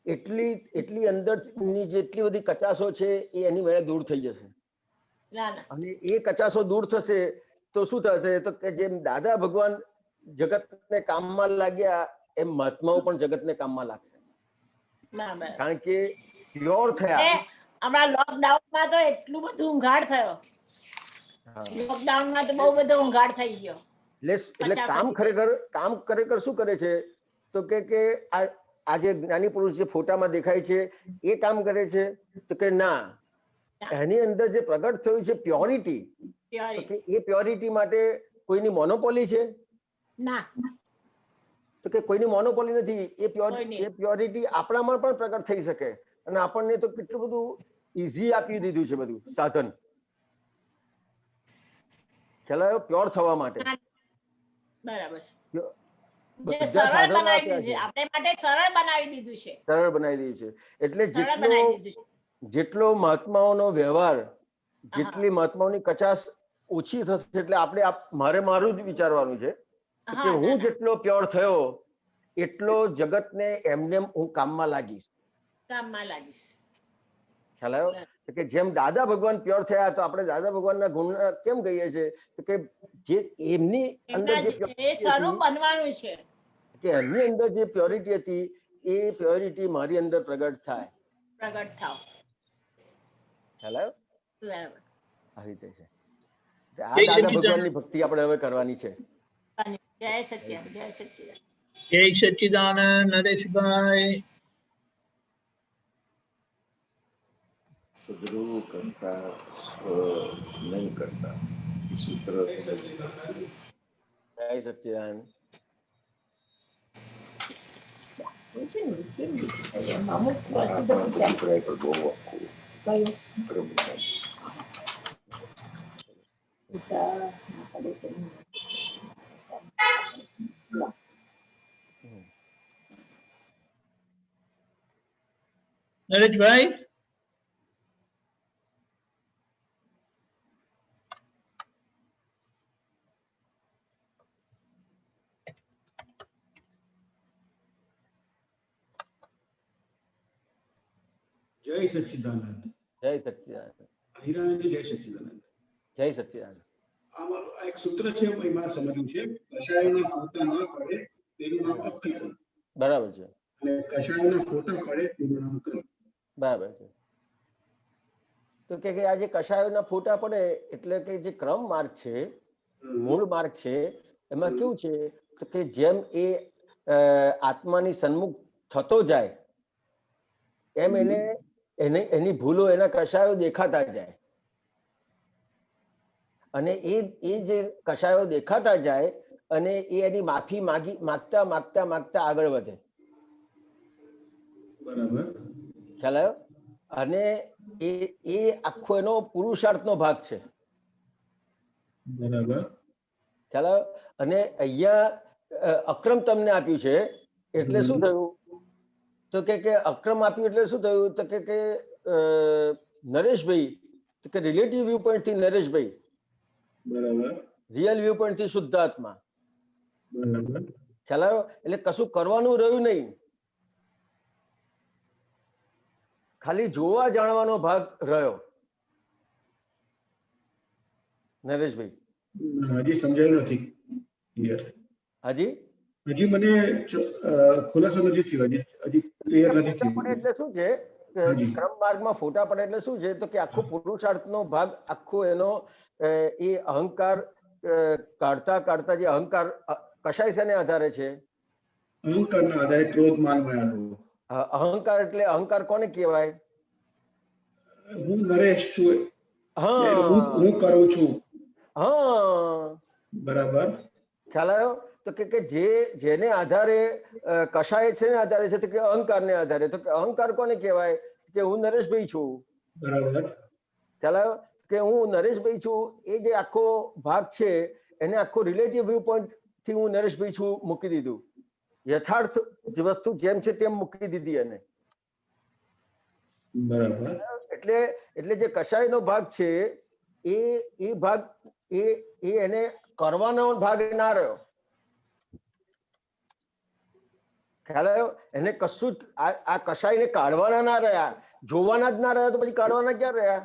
એટલી અંદરની જેટલી બધી કચાશો છે એ એની મેળે દૂર થઈ જશે. અને એ કચાશો દૂર થશે તો શું થશે તો કે જેમ દાદા ભગવાન જગતને કામમાં લાગ્યા એમ મહાત્માઓ પણ જગતને કામમાં લાગશે. કારણ કે પ્યોર થયા. હમણાં લોકડાઉનમાં તો એટલું બધું ઊંઘાડ થયો. લોકડાઉનમાં તો બહુ બધો ઊંઘાડ થઈ ગયો. એટલે કામ ખરેખર શું કરે છે તો કે આ જે જ્ઞાની પુરુષ જે ફોટામાં દેખાય છે એ કામ કરે છે તો કે ના, એની અંદર જે પ્રગટ થયું છે પ્યોરિટી, એ પ્યોરિટી માટે કોઈની મોનોપોલી છે? ના. તો કે કોઈની મોનોપોલી નથી. કોઈની. એ પ્યોરિટી આપણામાં પણ પ્રગટ થઈ શકે. અને આપણને તો કેટલું બધું ઈઝી આપી દીધું છે બધું સાધન, ખ્યાલ આવ્યો? પ્યોર થવા માટે બરાબર છે. જે બધા સરળ સાધનો બનાવી આપ્યા દીધું છે, છે, આપણે માટે સરળ બનાવી દીધું છે. સરળ બનાવી દીધું છે. એટલે સરળ બનાવી દીધું છે. જેટલો મહાત્માઓનો વ્યવહાર, હા. જેટલી મહાત્માઓની કચાશ ઓછી થશે, એટલે આપણે મારે મારું જ વિચારવાનું છે કે હા, હું ના, ના. જેટલો પ્યોર થયો એટલો જગતને એમને હું કામમાં લાગીશ. કામમાં લાગીશ. ખ્યાલ આવ્યો? તો કે જેમ દાદા ભગવાન પ્યોર થયા, તો આપણે દાદા ભગવાનના ગુણ કેમ કહીએ છીએ? તો કે જે એમની અંદર એમના જે એ purity સ્વરૂપ હતી, બનવાનું છે. કે એમની અંદર જે પ્યોરિટી હતી, એ પ્યોરિટી મારી અંદર પ્રગટ થાય. પ્રગટ થાવ. ખ્યાલ આવ્યો? બરાબર. આવી રીતે છે. આ જય દાદા સચ્ચિદાનંદ. ભગવાનની ભક્તિ આપણે હવે કરવાની છે. જય સચ્ચિદાનંદ, જય સચ્ચિદાનંદ. જય સચ્ચિદાનંદ નરેશભાઈ. सदगुरु करता नहीं करता, इस सूत्र समझ। જય સચ્ચિદાનંદ. નરેશભાઈ, જય સચ્ચિદાનંદ. જય સચ્ચિદાનંદ. હિરાનંદ જય સચ્ચિદાનંદ. જય સચ્ચિદાનંદ. આમાં આ એક સૂત્ર છે, એમાં સમજ્યું છે, કશાયના ફોટા ના પડે તેનું નામ અક્રમ, બરાબર છે. અને કશાયના ફોટા પડે તેનું નામ ક્રમ. બરાબર છે. તો કે આ જે કશાયોના ફોટા પડે એટલે કે જે ક્રમ માર્ગ છે, મૂળ માર્ગ છે, એમાં કેવું છે તો કે જેમ એ આત્માની સન્મુખ થતો જાય એમ એની ભૂલો, એના કશાયો દેખાતા જાય. અને એ જે કશાયો દેખાતા જાય અને એ એની માફી માગતા માગતા માગતા આગળ વધે. બરાબર. ખ્યાલ આવ્યો? અને એ આખો એનો પુરુષાર્થનો ભાગ છે. બરાબર. ખ્યાલ આવ્યો? અને અહીંયા અક્રમ તમને આપ્યું છે એટલે શું થયું? તો કે અક્રમ આપ્યું એટલે શું થયું? તો કે નરેશભાઈ, તો કે રિલેટિવ વ્યૂ પોઈન્ટ થી નરેશભાઈ, બરાબર. રિયલ વ્યૂ પોઈન્ટ થી શુદ્ધાત્મા. બરાબર. ખ્યાલ આવ્યો? એટલે કશું કરવાનું રહ્યું નહીં, ખાલી જોવા જાણવાનો ભાગ રહ્યો. નરેશભાઈ, હજી સમજાયું નથી ક્લિયર. હજી મને ખુલાસો નથી થયો, હજી ક્લિયર નથી થયું. એટલે શું છે? ક્રમ માર્ગમાં ફોટા પડે એટલે શું છે? તો કે આખો પુરુષાર્થનો ભાગ, આખો એનો એ અહંકાર કાઢતા કાઢતા, જે અહંકાર કશાય શેને આધારે છે? અહંકારના આધારે ક્રોધ માન માયાનો. અહંકાર એટલે અહંકાર કોને કહેવાય? હું નરેશ છું, હા, હું કરું છું. હા, બરાબર. ખ્યાલ આવ્યો? તો કે જેને આધારે કશાય છે ને આધારે છે, તો કે અહંકારને આધારે. તો કે અહંકાર કોને કહેવાય? કે હું નરેશભાઈ છું. બરાબર. ખ્યાલ આવ્યો? કે હું નરેશભાઈ છું, એ જે આખો ભાગ છે એને આખો રિલેટિવ વ્યૂ પોઈન્ટ થી હું નરેશભાઈ છું મૂકી દીધું. યથાર્થ જે વસ્તુ જેમ છે તેમ મૂકી દીધી એને. બરાબર. એટલે જે કશાયનો ભાગ છે એ ભાગ એને કરવાનો ભાગ ના રહ્યો. ખ્યાલ આવ્યો? એને કશું જ આ કશાયને કાઢવાના ના રહ્યા, જોવાના જ ના રહ્યા, તો પછી કાઢવાના ક્યાં રહ્યા?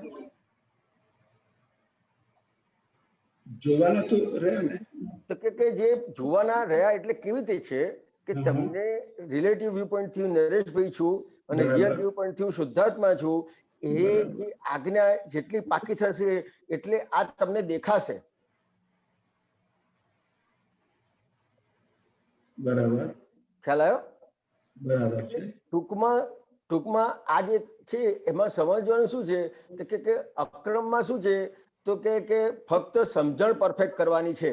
જોવાના તો રહ્યા ને. તો કે જે જોવાના રહ્યા એટલે કેવી રીતે છે કે તમને રિલેટિવ વ્યૂ પોઈન્ટ થી નરેશભાઈ છું અને રિયલ વ્યૂ પોઈન્ટ થી શુદ્ધાત્મા છું. એ જે આજ્ઞા જેટલી પાકી થશે એટલે આ તમને દેખાશે. બરાબર. ખ્યાલ આવ્યો? બરાબર છે. ટૂંકમાં આ જે છે એમાં સમજવાનું શું છે કે અક્રમમાં શું છે? તો કે ફક્ત સમજણ પરફેક્ટ કરવાની છે.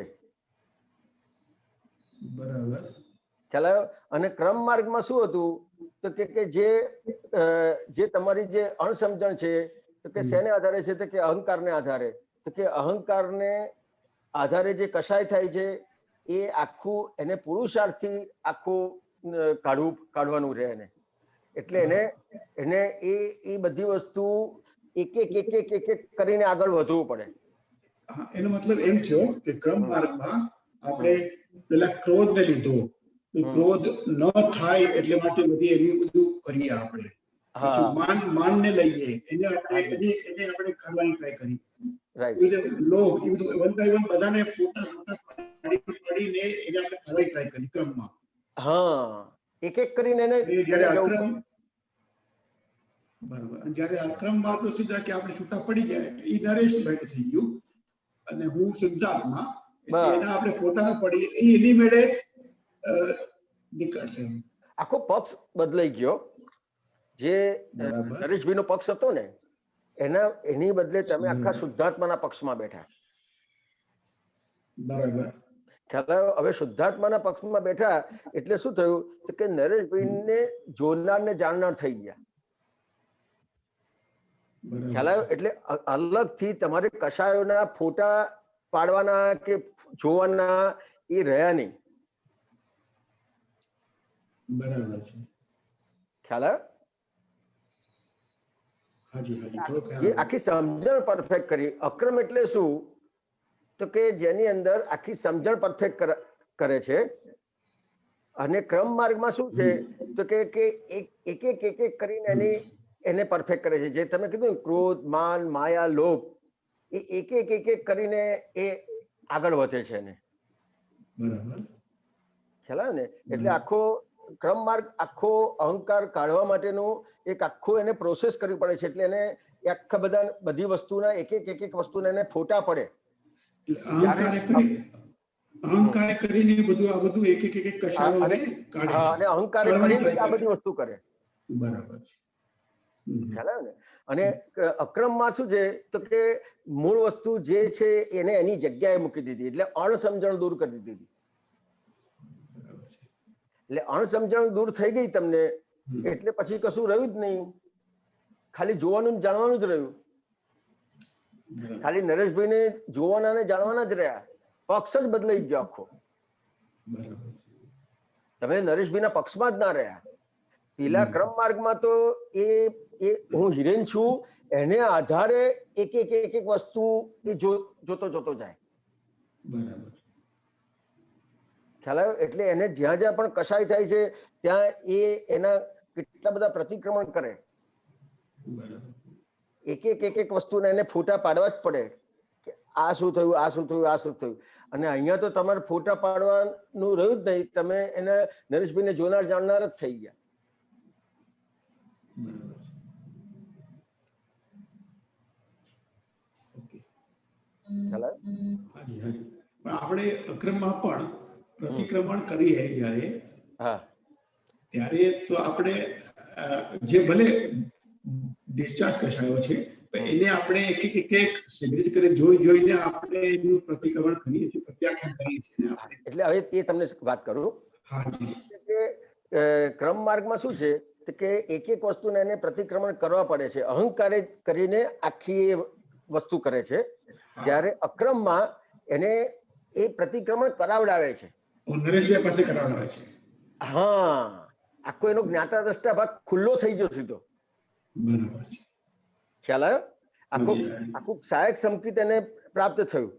બરાબર. ખ્યાલ આવ્યો? અને ક્રમ માર્ગમાં શું હતું તો કે જે તમારી જે અણસમજણ છે તો કે શેને આધારે છે તો કે અહંકારને આધારે, તો કે અહંકારને આધારે જે કશાય થાય છે એ આખું એને પુરુષાર્થથી આખું કાઢવાનું રહે એને. એટલે એને એ બધી વસ્તુ એક એક કરીને આગળ વધવું પડે. એનો મતલબ એમ થયો કે ક્રમ માર્ગમાં આપણે પેલા ક્રોધને લીધો, ક્રોધ ન થાય એટલે માટે બધી એવી બધું કરીએ આપણે. માનને લઈએ એને આપણે કરવાની ટ્રાય કરી. લોભ એ બધું વન બાય વન બધાને ફોટા પાડીને એને આપણે કરવાની ટ્રાય કરી ક્રમમાં. હા, એક એક કરીને એને બરાબર. અને જયારે અક્રમમાં તો સીધા કે આપણે છૂટા પડી જાય એ નરેશભાઈ થઈ ગયું અને હું સિદ્ધાર્થમાં એના આપણે ફોટા ન પડીએ એ એની મેળે નીકળશે. આખો પક્ષ બદલાઈ ગયો. જે નરેશભાઈ નો પક્ષ હતો ને એની બદલે તમે આખા શુદ્ધાત્માના પક્ષમાં બેઠા. બરાબર. ખ્યાલ? હવે શુદ્ધાત્માના પક્ષમાં બેઠા એટલે શું થયું કે નરેશભાઈને જોનાર ને જાણનાર થઈ ગયા. ખ્યાલ આવ્યો? એટલે અલગથી તમારે કશાયોના ફોટા પાડવાના કે જોવાના એ રહ્યા નહીં. બરાબર છે. ખ્યાલ આવ્યો? જે આખી સમજણ પરફેક્ટ કરી. અક્રમ એટલે શું તો કે જેની અંદર આખી સમજણ પરફેક્ટ કરે છે. અને ક્રમ માર્ગમાં શું છે તો કે એક એક કરીને એને પરફેક્ટ કરે છે. જે તમે કીધું ક્રોધ, માન, માયા, લોભ એ એક એક કરીને એ આગળ વધે છે એને. બરાબર. ખ્યાલ આવે ને? એટલે આખો ક્રમ માર્ગ આખો અહંકાર કાઢવા માટેનું એક આખું એને પ્રોસેસ કરવી પડે છે. એટલે એને આખા બધી વસ્તુના એક એક વસ્તુને એને ફોટા પડે. અહંકાર કરીને બધું આ બધું એક એક કશાયો અને અહંકાર કરીને આ બધી વસ્તુ કરે. બરાબર. ખ્યાલ આવે ને? અને અક્રમમાં શું છે તો કે મૂળ વસ્તુ જે છે એને એની જગ્યાએ મૂકી દીધી. એટલે અણસમજણ દૂર કરી દીધી. એટલે અણસમજણ દૂર થઈ ગઈ તમને એટલે પછી કશું રહ્યું જ નહીં. ખાલી જોવાનું જાણવાનું જ રહ્યું. ખાલી નરેશભાઈ ને જોવાના ને જાણવાના જ રહ્યા. પક્ષ જ બદલાઈ ગયો આખો. તમે નરેશભાઈ ના પક્ષમાં જ ના રહ્યા. પેલા ક્રમ માર્ગમાં તો એ હું હિરેન છું એને આધારે એક એક વસ્તુ એ જોતો જાય. બરાબર. ખ્યાલ આવ્યો? એટલે એને જ્યાં જ્યાં પણ કશાય થાય છે ત્યાં એના કેટલા બધા પ્રતિક્રમણ કરે. એક એક વસ્તુને એને ફોટા પાડવા જ પડે કે આ શું થયું, આ શું થયું, આ શું થયું. અને અહીંયા તો તમારે ફોટા પાડવાનું રહ્યું જ નહીં. તમે એને નરેશભાઈને જોનાર જાણનાર જ થઈ ગયા. આપણે અક્રમમાં પણ પ્રતિક્રમણ કરીએ જયારે ત્યારે તો આપણે જે ભલે ડિસ્ચાર્જ કશાયો છે એને આપણે એક સિગ્નેચ કરી જોઈને આપણે એનું પ્રતિક્રમણ કરીએ છીએ, પ્રત્યાખ્યાન કરીએ છીએ. એટલે હવે એ તમને વાત કરું. ક્રમ માર્ગમાં શું છે કે એક વસ્તુને એને પ્રતિક્રમણ કરવા પડે છે. અહંકારે કરીને આખી વસ્તુ કરે છે. જ્યારે અક્રમમાં એને એ પ્રતિક્રમણ કરાવડાવે છે. નરેશભાઈ પાસે કરાવડાવે છે. હા, આખો એનો જ્ઞાતા દ્રષ્ટા ભાગ ખુલ્લો થઈ ગયો સીધો. બરાબર છે. ખ્યાલ આવ્યો? આખું સહાયક સંકેત એને પ્રાપ્ત થયું.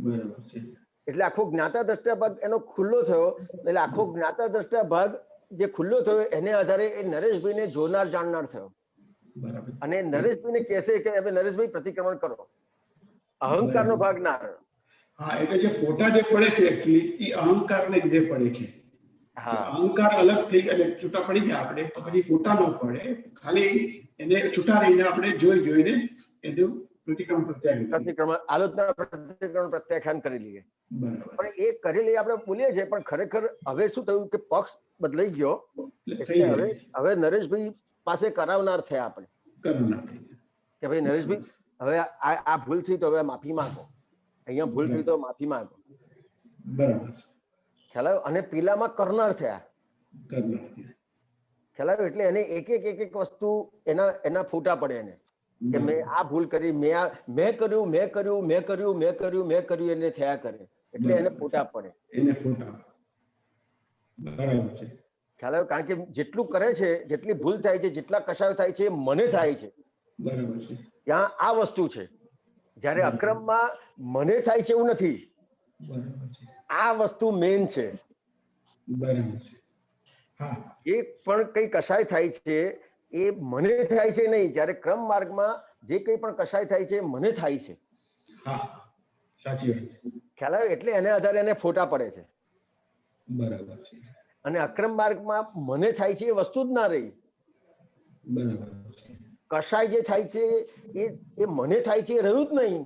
બરાબર છે. એટલે આખો જ્ઞાતા દ્રષ્ટા ભાગ એનો ખુલ્લો થયો. એટલે આખો જ્ઞાતા દ્રષ્ટા ભાગ જે ખુલ્લો થયો એને આધારે એ નરેશભાઈને જોનાર જાણનાર થયો. અને નરેશભાઈને કહેશે કે હવે નરેશભાઈ પ્રતિક્રમણ કરો. અહંકારનો ભાગ ના રહ્યો. હા, એટલે જે ફોટા જે પડે છે એકચ્યુઅલી એ અહંકારને લીધે પડે છે. અહંકાર અલગ થઈ અને છૂટા પડી ગયા આપણે તો પછી ફોટા ન પડે. ખાલી એને છૂટા રહીને આપણે જોઈને એનું આલોચના પ્રત્યાખ્યાન કરી લઈએ. પણ એ કરી લઈએ આપણે બોલીએ છીએ પણ ખરેખર હવે શું થયું કે પક્ષ બદલાઈ ગયો. હવે નરેશભાઈ પાસે કરાવનાર થયા આપણે કે ભાઈ નરેશભાઈ હવે આ ભૂલ થઈ તો હવે માફી માંગો. અહીંયા ભૂલ થઈ તો માફી માંગો. બરાબર. ખ્યાલ આવ્યો? અને પેલામાં કરનાર થયા. કરનાર થયા. ખ્યાલ આવ્યો? એટલે એને એક વસ્તુ એના ફૂટા પડે એને કે મેં આ ભૂલ કરી, મેં કર્યું એને થયા કરે, એટલે એને ફોટા પડે. એને ફોટા બરાબર છે. ખ્યાલ આવ્યો? કારણ કે જેટલું કરે છે, જેટલી ભૂલ થાય છે, જેટલા કશાયો થાય છે, મને થાય છે. બરાબર છે. ત્યાં આ વસ્તુ છે. જ્યારે અક્રમમાં મને થાય છે એવું નથી. બરાબર છે. આ વસ્તુ મેન છે. બરાબર છે. હા, એ પણ કઈ કશાય થાય છે એ મને થાય છે નહીં. જ્યારે ક્રમ માર્ગમાં જે કઈ પણ કશાય થાય છે મને થાય છે. હા, સાચી વાત છે. ખ્યાલ આવ્યો? એટલે એને આધારે એને ફોટા પડે છે. બરાબર છે. અને અક્રમ માર્ગમાં મને થાય છે એ વસ્તુ જ ના રહી. બરાબર છે. કશાય જે થાય છે એ મને થાય છે એ રહ્યું જ નહીં.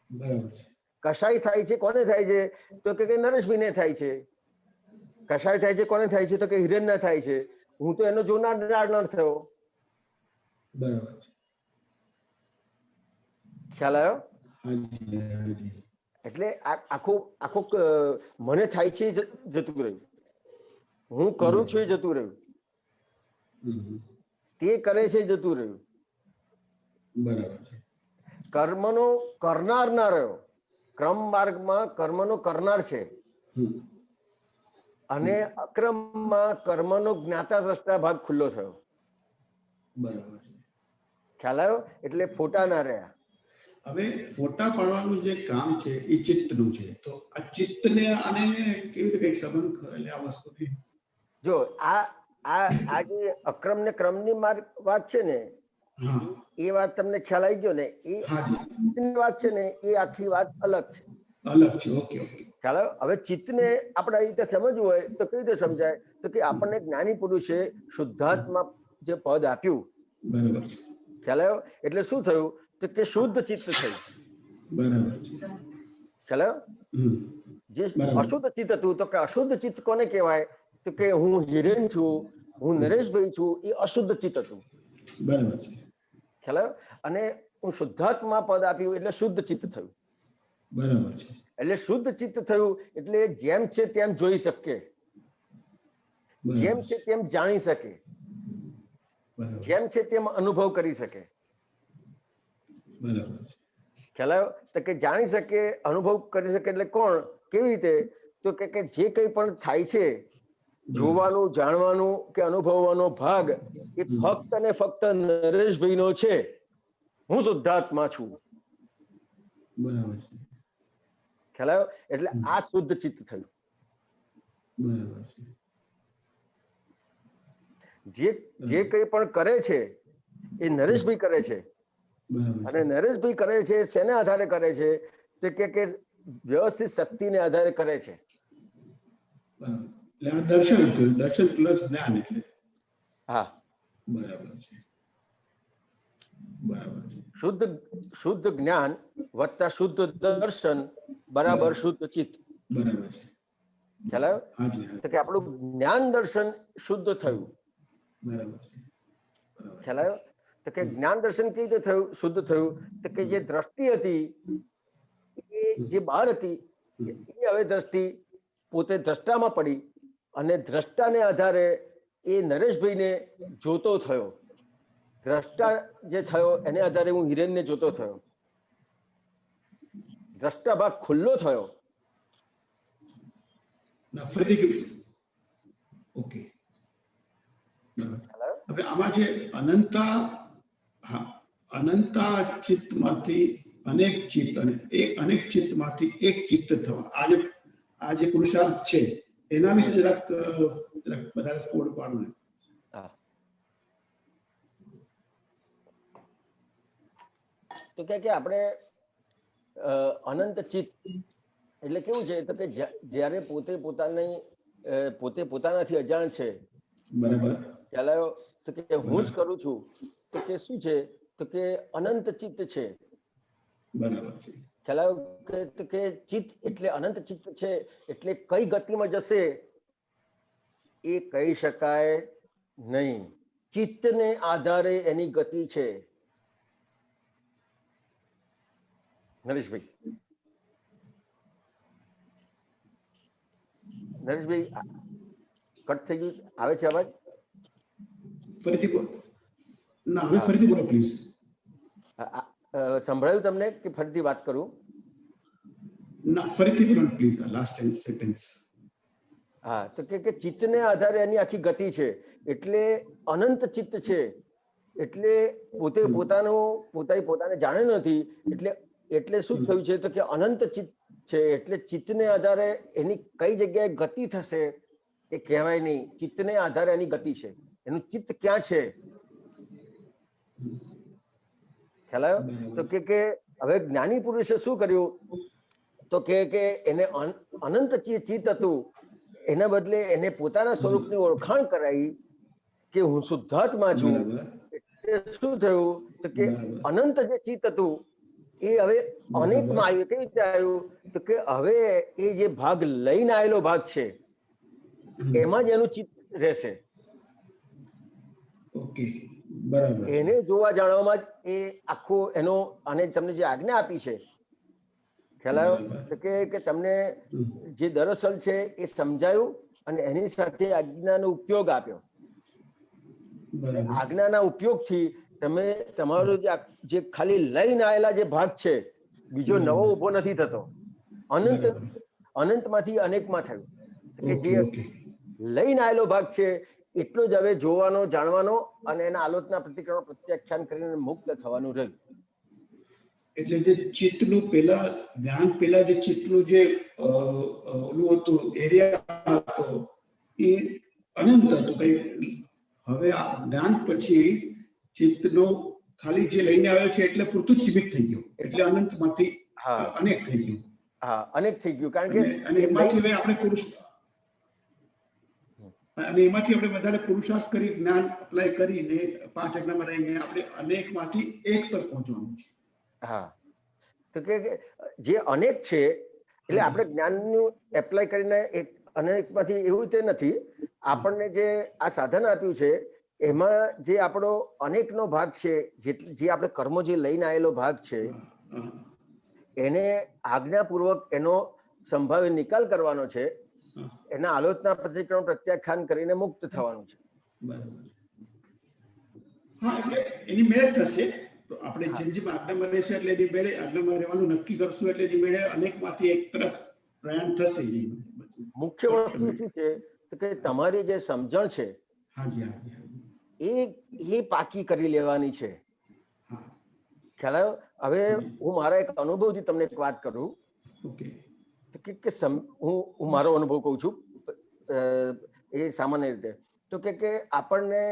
બરાબર છે. કશાય થાય છે કોને થાય છે? તો કે નરેશભાઈને થાય છે. કશાય થાય છે કોને થાય છે? તો કે હિરેનને થાય છે. હું તો એનો જોનાર ન થયો. બરાબર છે. ખ્યાલ આવ્યો? હાજી, હાજી. એટલે આખું મને થાય છે જતું રહ્યું, હું કરું છું એ જતું રહ્યું, તે કરે છે જતું રહ્યું. બરાબર છે. કર્મનો કરનાર ના રહ્યો. ક્રમ માર્ગમાં કર્મનો કરનાર છે અને અક્રમમાં કર્મનો જ્ઞાતા દ્રષ્ટા ભાગ ખુલ્લો થયો. બરાબર છે. ખ્યાલ આવ્યો? એટલે ફોટા ના રહ્યા. હવે ફોટા પાડવાનું જે કામ છે એ ચિત્તનું છે, તો આ ચિત્તને આને કેવી રીતે કઈ સંબંધ એટલે આ વસ્તુથી? જો આ જે અક્રમ ને ક્રમની વાત છે ને, એ વાત તમને ખ્યાલ આવી ગયો ને? એ વાત છે ને, એ આખી વાત અલગ છે. અલગ છે. Okay, okay. ખ્યાલ આવ્યો? હવે ચિત્તને આપણે આ રીતે સમજવું હોય તો કઈ રીતે સમજાય? તો કે આપણને જ્ઞાની પુરુષે શુદ્ધાત્મા જે પદ આપ્યું. બરાબર છે. ખ્યાલ આવ્યો? એટલે શું થયું? તો કે શુદ્ધ ચિત્ત થયું. બરાબર છે. ખ્યાલ આવ્યો? જે અશુદ્ધ ચિત્ત હતું, તો કે અશુદ્ધ ચિત્ત કોને કહેવાય? તો કે હું હિરેન છું, હું નરેશભાઈ છું, એ અશુદ્ધ ચિત્ત હતું. બરાબર છે. ખ્યાલ આવ્યો? અને હું શુદ્ધાત્મા પદ આપ્યું એટલે શુદ્ધ ચિત્ત થયું. બરાબર છે. એટલે શુદ્ધ ચિત્ત થયું એટલે જેમ છે તેમ જોઈ શકે, જેમ છે તેમ જાણી શકે, જેમ છે તેમ અનુભવ કરી શકે. બરાબર છે. ખ્યાલ આવ્યો? તો કે જાણી શકે, અનુભવ કરી શકે એટલે કોણ? કેવી રીતે? તો કે જે કંઈ પણ થાય છે, જોવાનું, જાણવાનું કે અનુભવવાનો ભાગ એ ફક્ત ને ફક્ત નરેશભાઈનો છે. હું શુદ્ધાત્મા છું. બરાબર છે. ખ્યાલ આવ્યો? એટલે આ શુદ્ધ ચિત્ત થયું. બરાબર છે. જે કંઈ પણ કરે છે એ નરેશભાઈ કરે છે. અને નરેશભાઈ કરે છે શેના આધારે કરે છે? તો કે વ્યવસ્થિત શક્તિને આધારે કરે છે. દર્શન પ્લસ જ્ઞાન એટલે. હા, બરાબર છે. બરાબર છે. શુદ્ધ જ્ઞાન વત્તા શુદ્ધ દર્શન બરાબર શુદ્ધ ચિત્ત. બરાબર છે. ખ્યાલ આવ્યો? તો કે આપણું જ્ઞાન દર્શન શુદ્ધ થયું. બરાબર છે. ખ્યાલ આવ્યો? તો કે જ્ઞાન દર્શન કેવી રીતે થયું? શુદ્ધ થયું? તો કે જે દ્રષ્ટિ હતી એ જે બહાર હતી એ હવે દ્રષ્ટિ પોતે દ્રષ્ટામાં પડી અને દ્રષ્ટાને આધારે એ નરેશભાઈને જોતો થયો. દ્રષ્ટા જે થયો એને આધારે હું હિરેનને જોતો થયો. દ્રષ્ટા ભાગ ખુલ્લો થયો. ઓકે. હવે આમાં જે અનંતા ચિત્તમાંથી અનેક ચિત્ત અને અનેક ચિત્તમાંથી એક ચિત્ત થવા, આ જે પુરુષાર્થ છે એના વિશે જરાક વધારે ફોડ પાડો ને. તો કે આપણે અનંત ચિત્ત એટલે કેવું છે? તો કે જ્યારે પોતે પોતાનાથી અજાણ છે. બરાબર. ખ્યાલ આવ્યો? તો કે હું જ કરું છું. તો કે શું છે? તો કે અનંત ચિત્ત છે. બરાબર છે. ખ્યાલ આવ્યો? કે ચિત્ત એટલે અનંત ચિત્ત છે એટલે કઈ ગતિમાં જશે એ કહી શકાય નહીં. ચિત્તને આધારે એની ગતિ છે. નરેશભાઈ નરેશભાઈ કટ થઈ ગયું, આવે છે અવાજ? ફરીથી બોલો. ના, હવે ફરીથી બોલો પ્લીઝ. સંભળાયું તમને કે ફરીથી વાત કરું? ના, ફરીથી બોલો પ્લીઝ, લાસ્ટ સેન્ટેન્સ. હા, તો કે ચિત્તને આધારે એની આખી ગતિ છે, એટલે અનંત ચિત્ત છે, એટલે પોતાને જાણે નથી, એટલે શું થયું છે તો કે અનંત ચિત્ત છે, એટલે ચિત્તને આધારે એની કઈ જગ્યાએ ગતિ થશે એ કહેવાય નહીં. ચિત્તને આધારે એની ગતિ છે, એનું ચિત્ત ક્યાં છે, ખ્યાલ આવ્યો? તો કે હવે જ્ઞાની પુરુષે શું કર્યું તો કે એને અનંત ચિત્ત હતું, એના બદલે એને પોતાના સ્વરૂપની ઓળખાણ કરાવી કે હું શુદ્ધાત્મા છું. એટલે શું થયું તો કે અનંત જે ચિત્ત હતું એ હવે અનેકમાં આવ્યું. કેવી રીતે આવ્યું તો કે હવે એ જે ભાગ લઈને આવેલો ભાગ છે એમાં જ એનું ચિત્ત રહેશે. ઓકે, બરાબર. એને જોવા જાણવામાં જ એ આખો એનો, અને તમને જે આજ્ઞા આપી છે, ખ્યાલ આવ્યો? તો કે તમને જે દરઅસલ છે એ સમજાયું અને એની સાથે આજ્ઞાનો ઉપયોગ આપ્યો. આજ્ઞાના ઉપયોગથી તમે તમારો જે ખાલી લઈને આવેલા જે ભાગ છે બીજો નવો ઉભો નથી થતો. અનંતમાંથી અનેકમાં થયું કે જે લઈને આવેલો ભાગ છે એટલો જ હવે જોવાનો, જાણવાનો અને એના આલોચના પ્રતિક્રમણ પ્રત્યાખ્યાન કરીને મુક્ત થવાનું રહ્યું. એટલે જે ચિત્તનું પેલા જ્ઞાન, પેલા જે ચિત્તનું જે ઓલું હતું, એરિયા હતો એ અનંત હતું કઈ. હવે આ જ્ઞાન પછી ચિત્તનો ખાલી જે લઈને આવ્યો છે એટલે પૂરતું જ સીમિત થઈ ગયું, એટલે અનંતમાંથી અનેક થઈ ગયું. હા, અનેક થઈ ગયું. કારણ કે અને એમાંથી હવે આપણે એમાંથી વધારે પુરુષાર્થ કરી, જ્ઞાન અપ્લાય કરીને 5 આજ્ઞામાં રહીને આપણે અનેકમાંથી એક પર પહોંચવાનું છે. હા, તો કે જે અનેક છે એટલે આપણે જ્ઞાનનું એપ્લાય કરીને એક અનેકમાંથી એવું રીતે નથી. આપણને જે આ સાધન આપ્યું છે એમાં જે આપણો અનેકનો ભાગ છે, જે આપણે કર્મો જે લઈને આવેલો ભાગ છે એને આજ્ઞાપૂર્વક એનો સંભાવ્ય નિકાલ કરવાનો છે, એના આલોચના પ્રતિક્રમણ પ્રત્યાખ્યાન કરીને મુક્ત થવાનું છે. હા, એટલે એની મેળ થશે. તો આપણે જેમ જેમ આજ્ઞામાં રહેશે એટલે એની મેળે આજ્ઞામાં રહેવાનું નક્કી કરશું એટલે એની મેળે અનેકમાંથી એક તરફ પ્રયાણ થશે. મુખ્ય વસ્તુ શું છે કે તમારી જે સમજણ છે એ પાકી કરી લેવાની છે. ખ્યાલ આવ્યો? હવે હું મારા એક અનુભવથી તમને એક વાત કરું. હું મારો અનુભવ કહું છું એ સામાન્ય રીતે. તો કે આપણને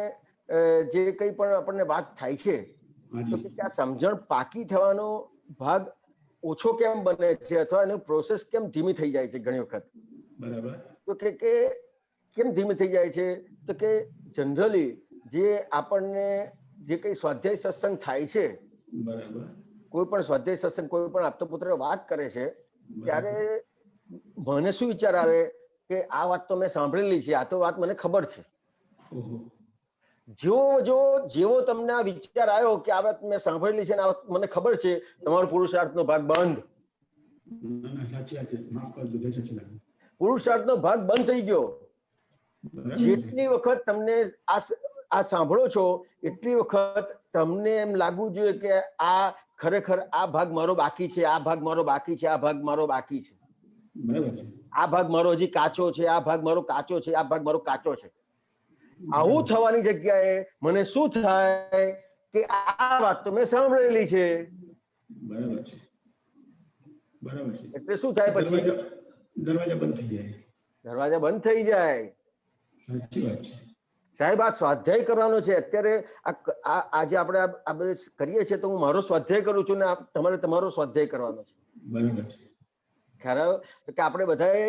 જે કંઈ પણ આપણને વાત થાય છે તો કે આ સમજણ પાકી થવાનો ભાગ ઓછો કેમ બને છે અથવા એની પ્રોસેસ કેમ ધીમી થઈ જાય છે ઘણી વખત? બરાબર. તો કે કેમ ધીમી થઈ જાય છે તો કે જનરલી જે આપણને જે કંઈ સ્વાધ્યાય સત્સંગ થાય છે, બરાબર, કોઈ પણ સ્વાધ્યાય સત્સંગ કોઈ પણ આપતો પુત્ર વાત કરે છે ત્યારે મને શું વિચાર આવે કે આ વાત તો મેં સાંભળેલી છે, આ તો વાત મને ખબર છે. જેવો તમને આ વિચાર આવ્યો કે આ વાત મેં સાંભળેલી છે ને આ વાત મને ખબર છે, તમારો પુરુષાર્થનો ભાગ બંધ. પુરુષાર્થનો ભાગ બંધ થઈ ગયો. જેટલી વખત તમને આ સાંભળો છો એટલી વખત તમને એમ લાગવું જોઈએ કે આ ખરેખર આ ભાગ મારો બાકી છે, આ ભાગ મારો બાકી છે, આ ભાગ મારો બાકી છે, આ ભાગ મારો હજી કાચો છે, આ ભાગ મારો કાચો છે, આ ભાગ મારો કાચો છે. આવું થવાની જગ્યાએ મને શું થાય કે આ વાત તો મેં સાંભળેલી છે. બરાબર છે, બરાબર છે. એટલે શું થાય પછી? દરવાજા બંધ થઈ જાય. દરવાજા બંધ થઈ જાય. સાચી વાત છે સાહેબ. આ સ્વાધ્યાય કરવાનો છે. અત્યારે આજે આપણે આ બધું કરીએ છીએ તો હું મારો સ્વાધ્યાય કરું છું ને તમારે તમારો સ્વાધ્યાય કરવાનો છે. બરાબર છે. ખરા કે આપણે બધાએ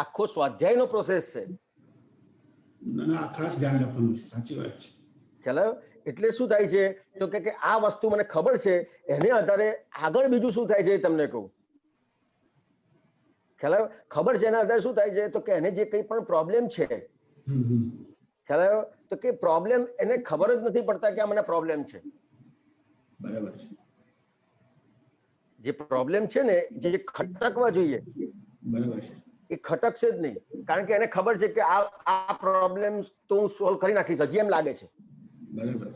આખો સ્વાધ્યાયનો પ્રોસેસ છે. ખાસ ધ્યાન રાખવાનું છે. સાચી વાત છે. ખ્યાલ આવ્યો? એટલે શું થાય છે તો કે આ વસ્તુ મને ખબર છે, એને આધારે આગળ બીજું શું થાય છે એ તમને કહું. ખ્યાલ આવ્યો? ખબર છે એના આધારે શું થાય છે તો કે એને જે કંઈ પણ પ્રોબ્લેમ છે, ખ્યાલ આવ્યો? તો કે પ્રોબ્લેમ એને ખબર જ નથી પડતા કે આ મને પ્રોબ્લેમ છે. બરાબર છે. જે પ્રોબ્લેમ છે ને જે ખટકવા જોઈએ, બરાબર છે, એ ખટકશે જ નહીં, કારણ કે એને ખબર છે કે આ પ્રોબ્લેમ તો હું સોલ્વ કરી નાખીશ. હજી એમ લાગે છે બરાબર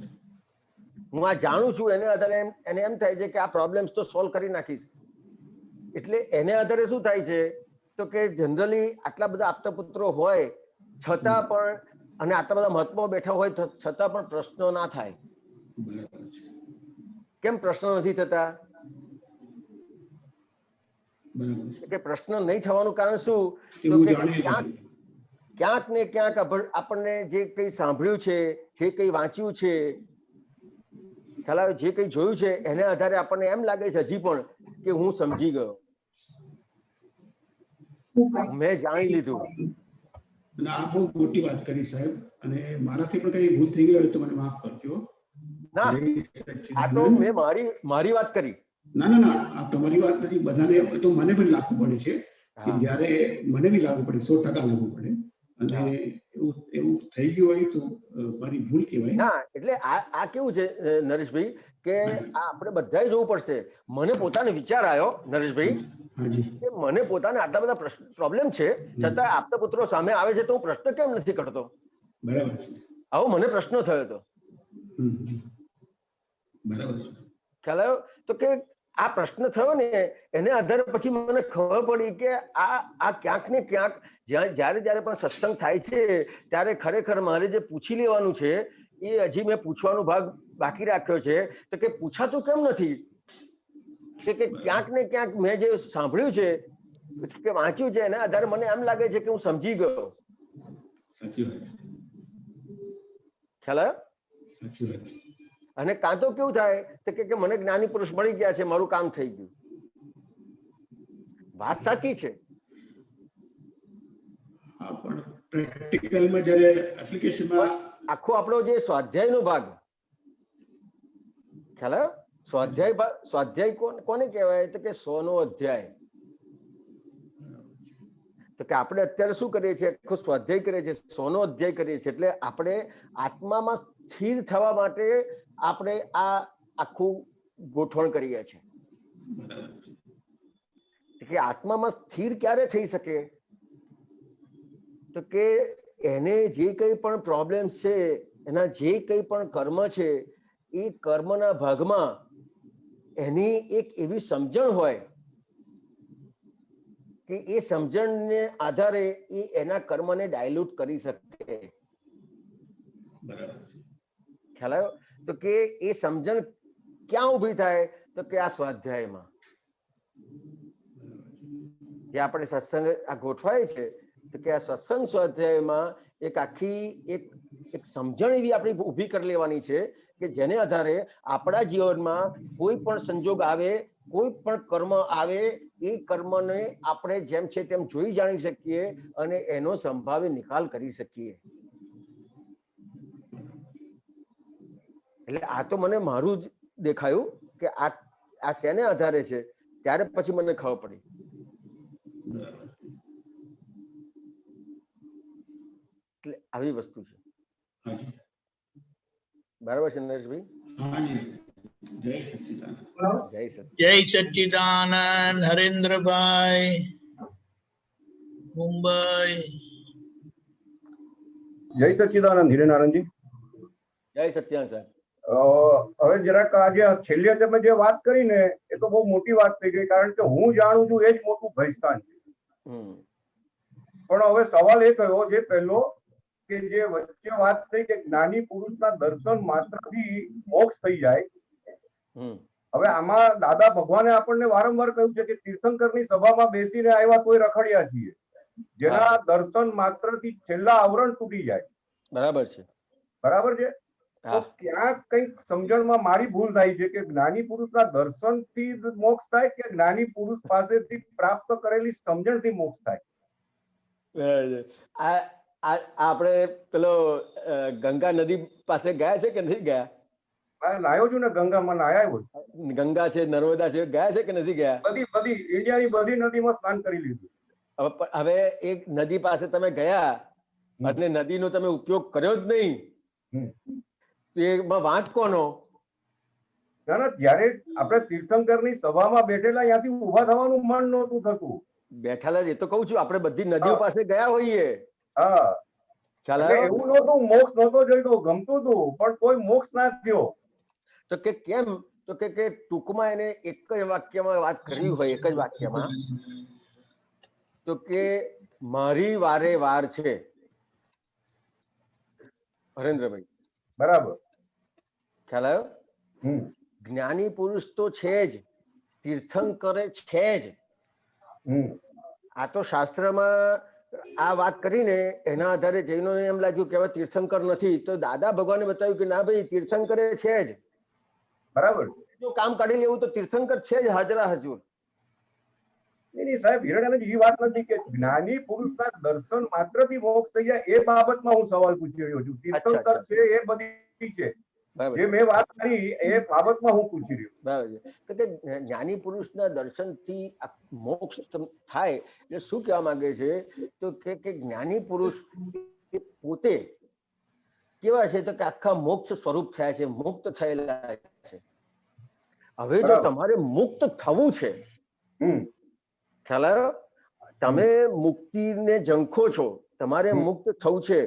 હું આ જાણું છું, એને આધારે એને એમ થાય છે કે આ પ્રોબ્લેમ્સ તો સોલ્વ કરી નાખીશ. એટલે એને આધારે શું થાય છે તો કે જનરલી આટલા બધા આપતા પુત્રો હોય છતાં પણ, અને આટલા બધા મહાત્માઓ બેઠા હોય છતાં પણ પ્રશ્નો ના થાય. કેમ પ્રશ્નો નથી થતા? કે પ્રશ્ન નહીં થવાનું કારણ શું? તો કે ક્યાંક ને ક્યાંક આપણને જે કંઈ સાંભળ્યું છે, જે કંઈ વાંચ્યું છે, ખ્યાલ આવે, જે કંઈ જોયું છે, એને આધારે આપણને એમ લાગે છે હજી પણ કે હું સમજી ગયો, મેં જાણી લીધું. આ બહુ મોટી વાત કરી સાહેબ, અને મારાથી પણ કઈ ભૂલ થઈ ગઈ હોય તો મને માફ કરજો. ના, આ તો મેં મારી વાત કરી. ના ના ના, આ તમારી વાત નથી, બધાને તો મને પણ લાગુ પડે છે કે જ્યારે મને બી લાગુ પડે, 100% લાગુ પડે, અને એવું થઈ ગયું હોય તો મારી ભૂલ કહેવાય. ના, એટલે આ કેવું છે નરેશભાઈ કે આ આપણે બધાએ જોવું પડશે. મને પોતાને વિચાર આવ્યો નરેશભાઈ કે મને પોતાને આટલા બધા પ્રોબ્લેમ છે, છતાં આપતા પુત્રો સામે આવે છે તો હું પ્રશ્ન કેમ નથી કરતો? બરાબર છે. આવો મને પ્રશ્ન થયો હતો. બરાબર છે. ખ્યાલ આવ્યો? તો કે આ પ્રશ્ન થયો ને એને આધારે પછી મને ખબર પડી કે આ ક્યાંક ને ક્યાંક જ્યારે પણ સત્સંગ થાય છે ત્યારે ખરેખર મારે જે પૂછી લેવાનું છે એ હજી મેં પૂછવાનો ભાગ બાકી રાખ્યો છે. તો કે પૂછાતું કેમ નથી? કે ક્યાંક ને ક્યાંક મેં જે સાંભળ્યું છે કે વાંચ્યું છે એના આધારે મને એમ લાગે છે કે હું સમજી ગયો. ખ્યાલ આવ્યો? સાચી વાત. અને કાં તો કેવું થાય તો કે મને જ્ઞાની પુરુષ મળી ગયા છે, મારું કામ થઈ ગયું. વાત સાચી છે. પણ પ્રેક્ટિકલમાં જ્યારે એપ્લિકેશનમાં આખો આપણો જે સ્વાધ્યાયનો ભાગ, ખ્યાલ આવ્યો? સ્વાધ્યાય કોને કહેવાય? તો કે 100નો અધ્યાય. તો કે આપણે અત્યારે શું કરીએ છીએ? આખો સ્વાધ્યાય કરીએ છીએ, 100નો અધ્યાય કરીએ છીએ. એટલે આપણે આત્મામાં સ્થિર થવા માટે આપણે આ આખું ગોઠવણ કરીએ છીએ કે આત્મામાં સ્થિર ક્યારે થઈ શકે? તો કે એને જે કંઈ પણ પ્રોબ્લેમ છે, એના જે કંઈ પણ કર્મ છે, એ કર્મના ભાગમાં એની એક એવી સમજણ હોય કે એ સમજણને આધારે એ એના કર્મને ડાયલ્યુટ કરી શકે. ખ્યાલ આવ્યો? તો કે એ સમજણ ક્યાં ઊભી થાય? તો કે આ સ્વાધ્યાયમાં જે આપણે સત્સંગ આ ગોઠવાય છે, તો કે આ સત્સંગ સ્વાધ્યાયમાં એક આખી એક સમજણ એવી આપણે ઊભી કરી લેવાની છે કે જેને આધારે આપણા જીવનમાં કોઈ પણ સંજોગ આવે, કોઈ પણ કર્મ આવે, એ કર્મને આપણે જેમ છે તેમ જોઈ જાણી શકીએ અને એનો સંભાવી નિકાલ કરી શકીએ. એટલે આ તો મને મારું જ દેખાયું કે આ શેને આધારે છે, ત્યારે પછી મને ખબર પડી. એટલે આવી વસ્તુ છે. બરાબર છે નરેશભાઈ? જય સચ્ચિદાનંદ. હરેન્દ્રભાઈ મુંબઈ. જય સચ્ચિદાનંદ હિરેનારાયણજી. જય સચ્ચિદાનંદ સાહેબ. હવે જરાક આજે છેલ્લે તમે જે વાત કરી ને એ તો બહુ મોટી વાત થઈ ગઈ, કારણ કે હું જાણું છું એ જ મોટું ભયસ્થાન છે. પણ હવે સવાલ એ થયો જે પહેલો કે જે વચ્ચે વાત થઈ કે જ્ઞાની પુરુષના દર્શન માત્રથી મોક્ષ થઈ જાય. હવે આમાં દાદા ભગવાને આપણને વારંવાર કહ્યું છે કે તીર્થંકરની સભામાં બેસીને આવ્યા તોય રખડ્યા છીએ, જેના દર્શન માત્રથી છેલ્લા આવરણ તૂટી જાય. બરાબર છે. બરાબર છે. તો ક્યાંક કઈક સમજણમાં મારી ભૂલ થાય છે કે જ્ઞાની પુરુષના દર્શનથી મોક્ષ થાય કે જ્ઞાની પુરુષ પાસેથી પ્રાપ્ત કરેલી સમજણથી મોક્ષ થાય? આપણે પેલો ગંગા નદી પાસે ગયા છે કે નથી ગયા? નાયો છું ને, ગંગામાં નાયા હોય. ગંગા છે, નર્મદા છે, ગયા છે કે નથી ગયા? બધી ઇન્ડિયાની બધી નદીમાં સ્નાન કરી લીધું. હવે એક નદી પાસે તમે ગયા અને નદીનો તમે ઉપયોગ કર્યો જ નહીં, તો એમાં વાંક કોનો? ના, જયારે આપણે તીર્થંકરની સભામાં બેઠેલા ત્યાંથી ઉભા થવાનું મન નહોતું થતું. બેઠાલા જ, એ તો કહું છું આપણે બધી નદીઓ પાસે ગયા હોઈએ. હા, ખ્યાલ એટલે આવ્યો? એવું નહોતું મોક્ષ નહોતો જોઈતો, ગમતું હતું પણ કોઈ મોક્ષ ના થયો. તો કે કેમ? તો કે ટૂંકમાં એને એક જ વાક્યમાં વાત કરવી હોય, એક જ વાક્યમાં, તો કે મારી વારે વાર છે. હરેન્દ્રભાઈ બરાબર, ખ્યાલ આવ્યો? જ્ઞાની પુરુષ તો છે જ, તીર્થંકર છે જ. આ તો શાસ્ત્રમાં આ વાત કરીને એના આધારે જૈનોને એમ લાગ્યું કે હવે તીર્થંકર નથી, તો દાદા ભગવાને બતાવ્યું કે ના ભાઈ, તીર્થંકર છે જ. બરાબર, જો કામ કાઢી લેવું તો તીર્થંકર છે જ, હાજરા હજુર. નહીં સાહેબ, હિરણાનંદ એ વાત નથી કે જ્ઞાની પુરુષના દર્શન માત્રથી મોક્ષ થઈ જાય, એ બાબતમાં હું સવાલ પૂછી રહ્યો છું. તીર્થંકર છે એ બધી છે, જે મેં વાત કરી એ બાબતમાં હું પૂછી રહ્યો. બરાબર. તો કે જ્ઞાની પુરુષના દર્શનથી મોક્ષ થાય એટલે શું કહેવા માંગે છે? તો કે જ્ઞાની પુરુષ પોતે કેવા છે? તો કે આખા મોક્ષ સ્વરૂપ થયા છે, મુક્ત થયેલા છે. હવે જો તમારે મુક્ત થવું છે, ખ્યાલ આવ્યો? તમે મુક્તિને ઝંખો છો, તમારે મુક્ત થવું છે,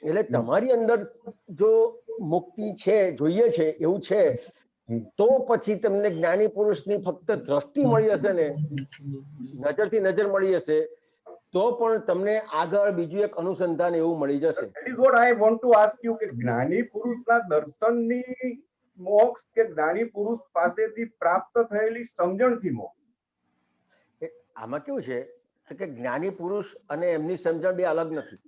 એટલે તમારી અંદર જો મુક્તિ છે, જોઈએ છે, એવું છે, તો પછી તમને જ્ઞાની પુરુષની ફક્ત દ્રષ્ટિ મળી હશે ને, નજરથી નજર મળી હશે, તો પણ તમને આગળ બીજું એક અનુસંધાન એવું મળી જશે. That is what I want to ask you, કે જ્ઞાની પુરુષના દર્શનની મોક્ષ કે જ્ઞાની પુરુષ પાસેથી પ્રાપ્ત થયેલી સમજણથી મોક્ષ? આમાં કેવું છે કે જ્ઞાની પુરુષ અને એમની સમજણ બે અલગ નથી.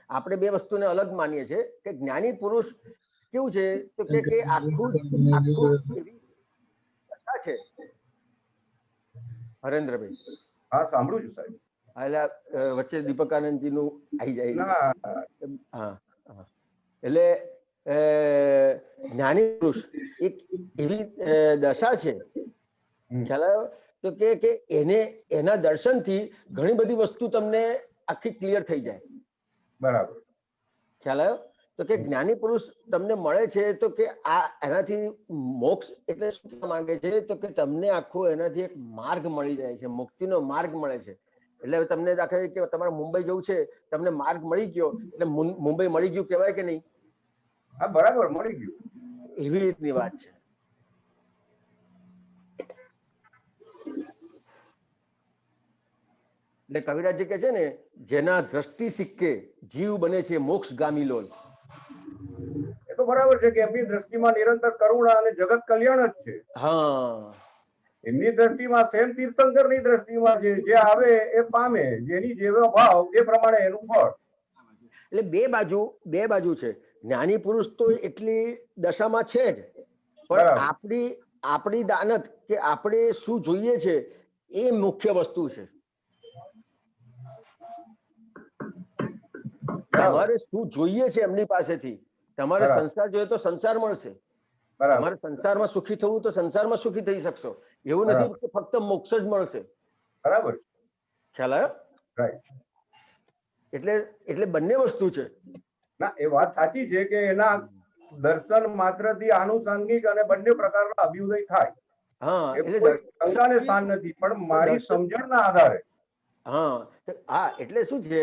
આપણે બે વસ્તુને અલગ માનીએ છીએ કે જ્ઞાની પુરુષ કેવું છે તો કે આખું એવી દશા છે. હરેન્દ્રભાઈ, હા, સાંભળું છું સાહેબ. એટલે વચ્ચે દીપકાનંદજી નું આવી જાય. હા, એટલે જ્ઞાની પુરુષ એક એવી દશા છે, ખ્યાલ આવ્યો? તો કે એને એના દર્શનથી ઘણી બધી વસ્તુ તમને આખી ક્લિયર થઈ જાય. બરાબર, ખ્યાલ આવ્યો? તો કે જ્ઞાની પુરુષ તમને મળે છે, તો કે આ એનાથી મોક્ષ એટલે શું કહેવા માંગે છે? તો કે તમને આખો એનાથી એક માર્ગ મળી જાય છે, મુક્તિનો માર્ગ મળે છે. એટલે હવે તમને દાખલા કે તમારે મુંબઈ જવું છે, તમને માર્ગ મળી ગયો એટલે મુંબઈ મળી ગયું કહેવાય કે નહીં? હા, બરાબર, મળી ગયું. એવી રીતની વાત છે. એટલે કવિરાજજી કે છે ને, જેના દ્રષ્ટિ સિક્કે જીવ બને છે મોક્ષગામી લોલ. એ તો બરાબર છે કે એમની દ્રષ્ટિમાં નિરંતર કરુણા અને જગત કલ્યાણ જ છે. હા, એમની દ્રષ્ટિમાં સેમ તીર્થંકરની દ્રષ્ટિમાં જે આવે એ પામે, જેની જેવો ભાવ એ પ્રમાણે એનું ફળ. એટલે બે બાજુ છે. જ્ઞાની પુરુષ તો એટલી દશામાં છે જ, પણ આપણી દાનત કે આપણે શું જોઈએ છે એ મુખ્ય વસ્તુ છે. તમારે શું જોઈએ છે એમની પાસેથી. તમારે સંસાર જોઈએ તો સંસાર મળશે, તમારે સંસારમાં સુખી થવું તો સંસારમાં સુખી થઈ શકશો. એવું નથી કે ફક્ત મોક્ષ જ મળશે. બરાબર, ખ્યાલ આવ્યો? એટલે બંને વસ્તુ છે. ના, એ વાત સાચી છે કે એના દર્શન માત્રથી આનુષંગિક અને બંને પ્રકારના અભ્યુદય થાય. હા, એટલે શંકાને સ્થાન નથી, પણ મારી સમજણના આધારે. હા, એટલે શું છે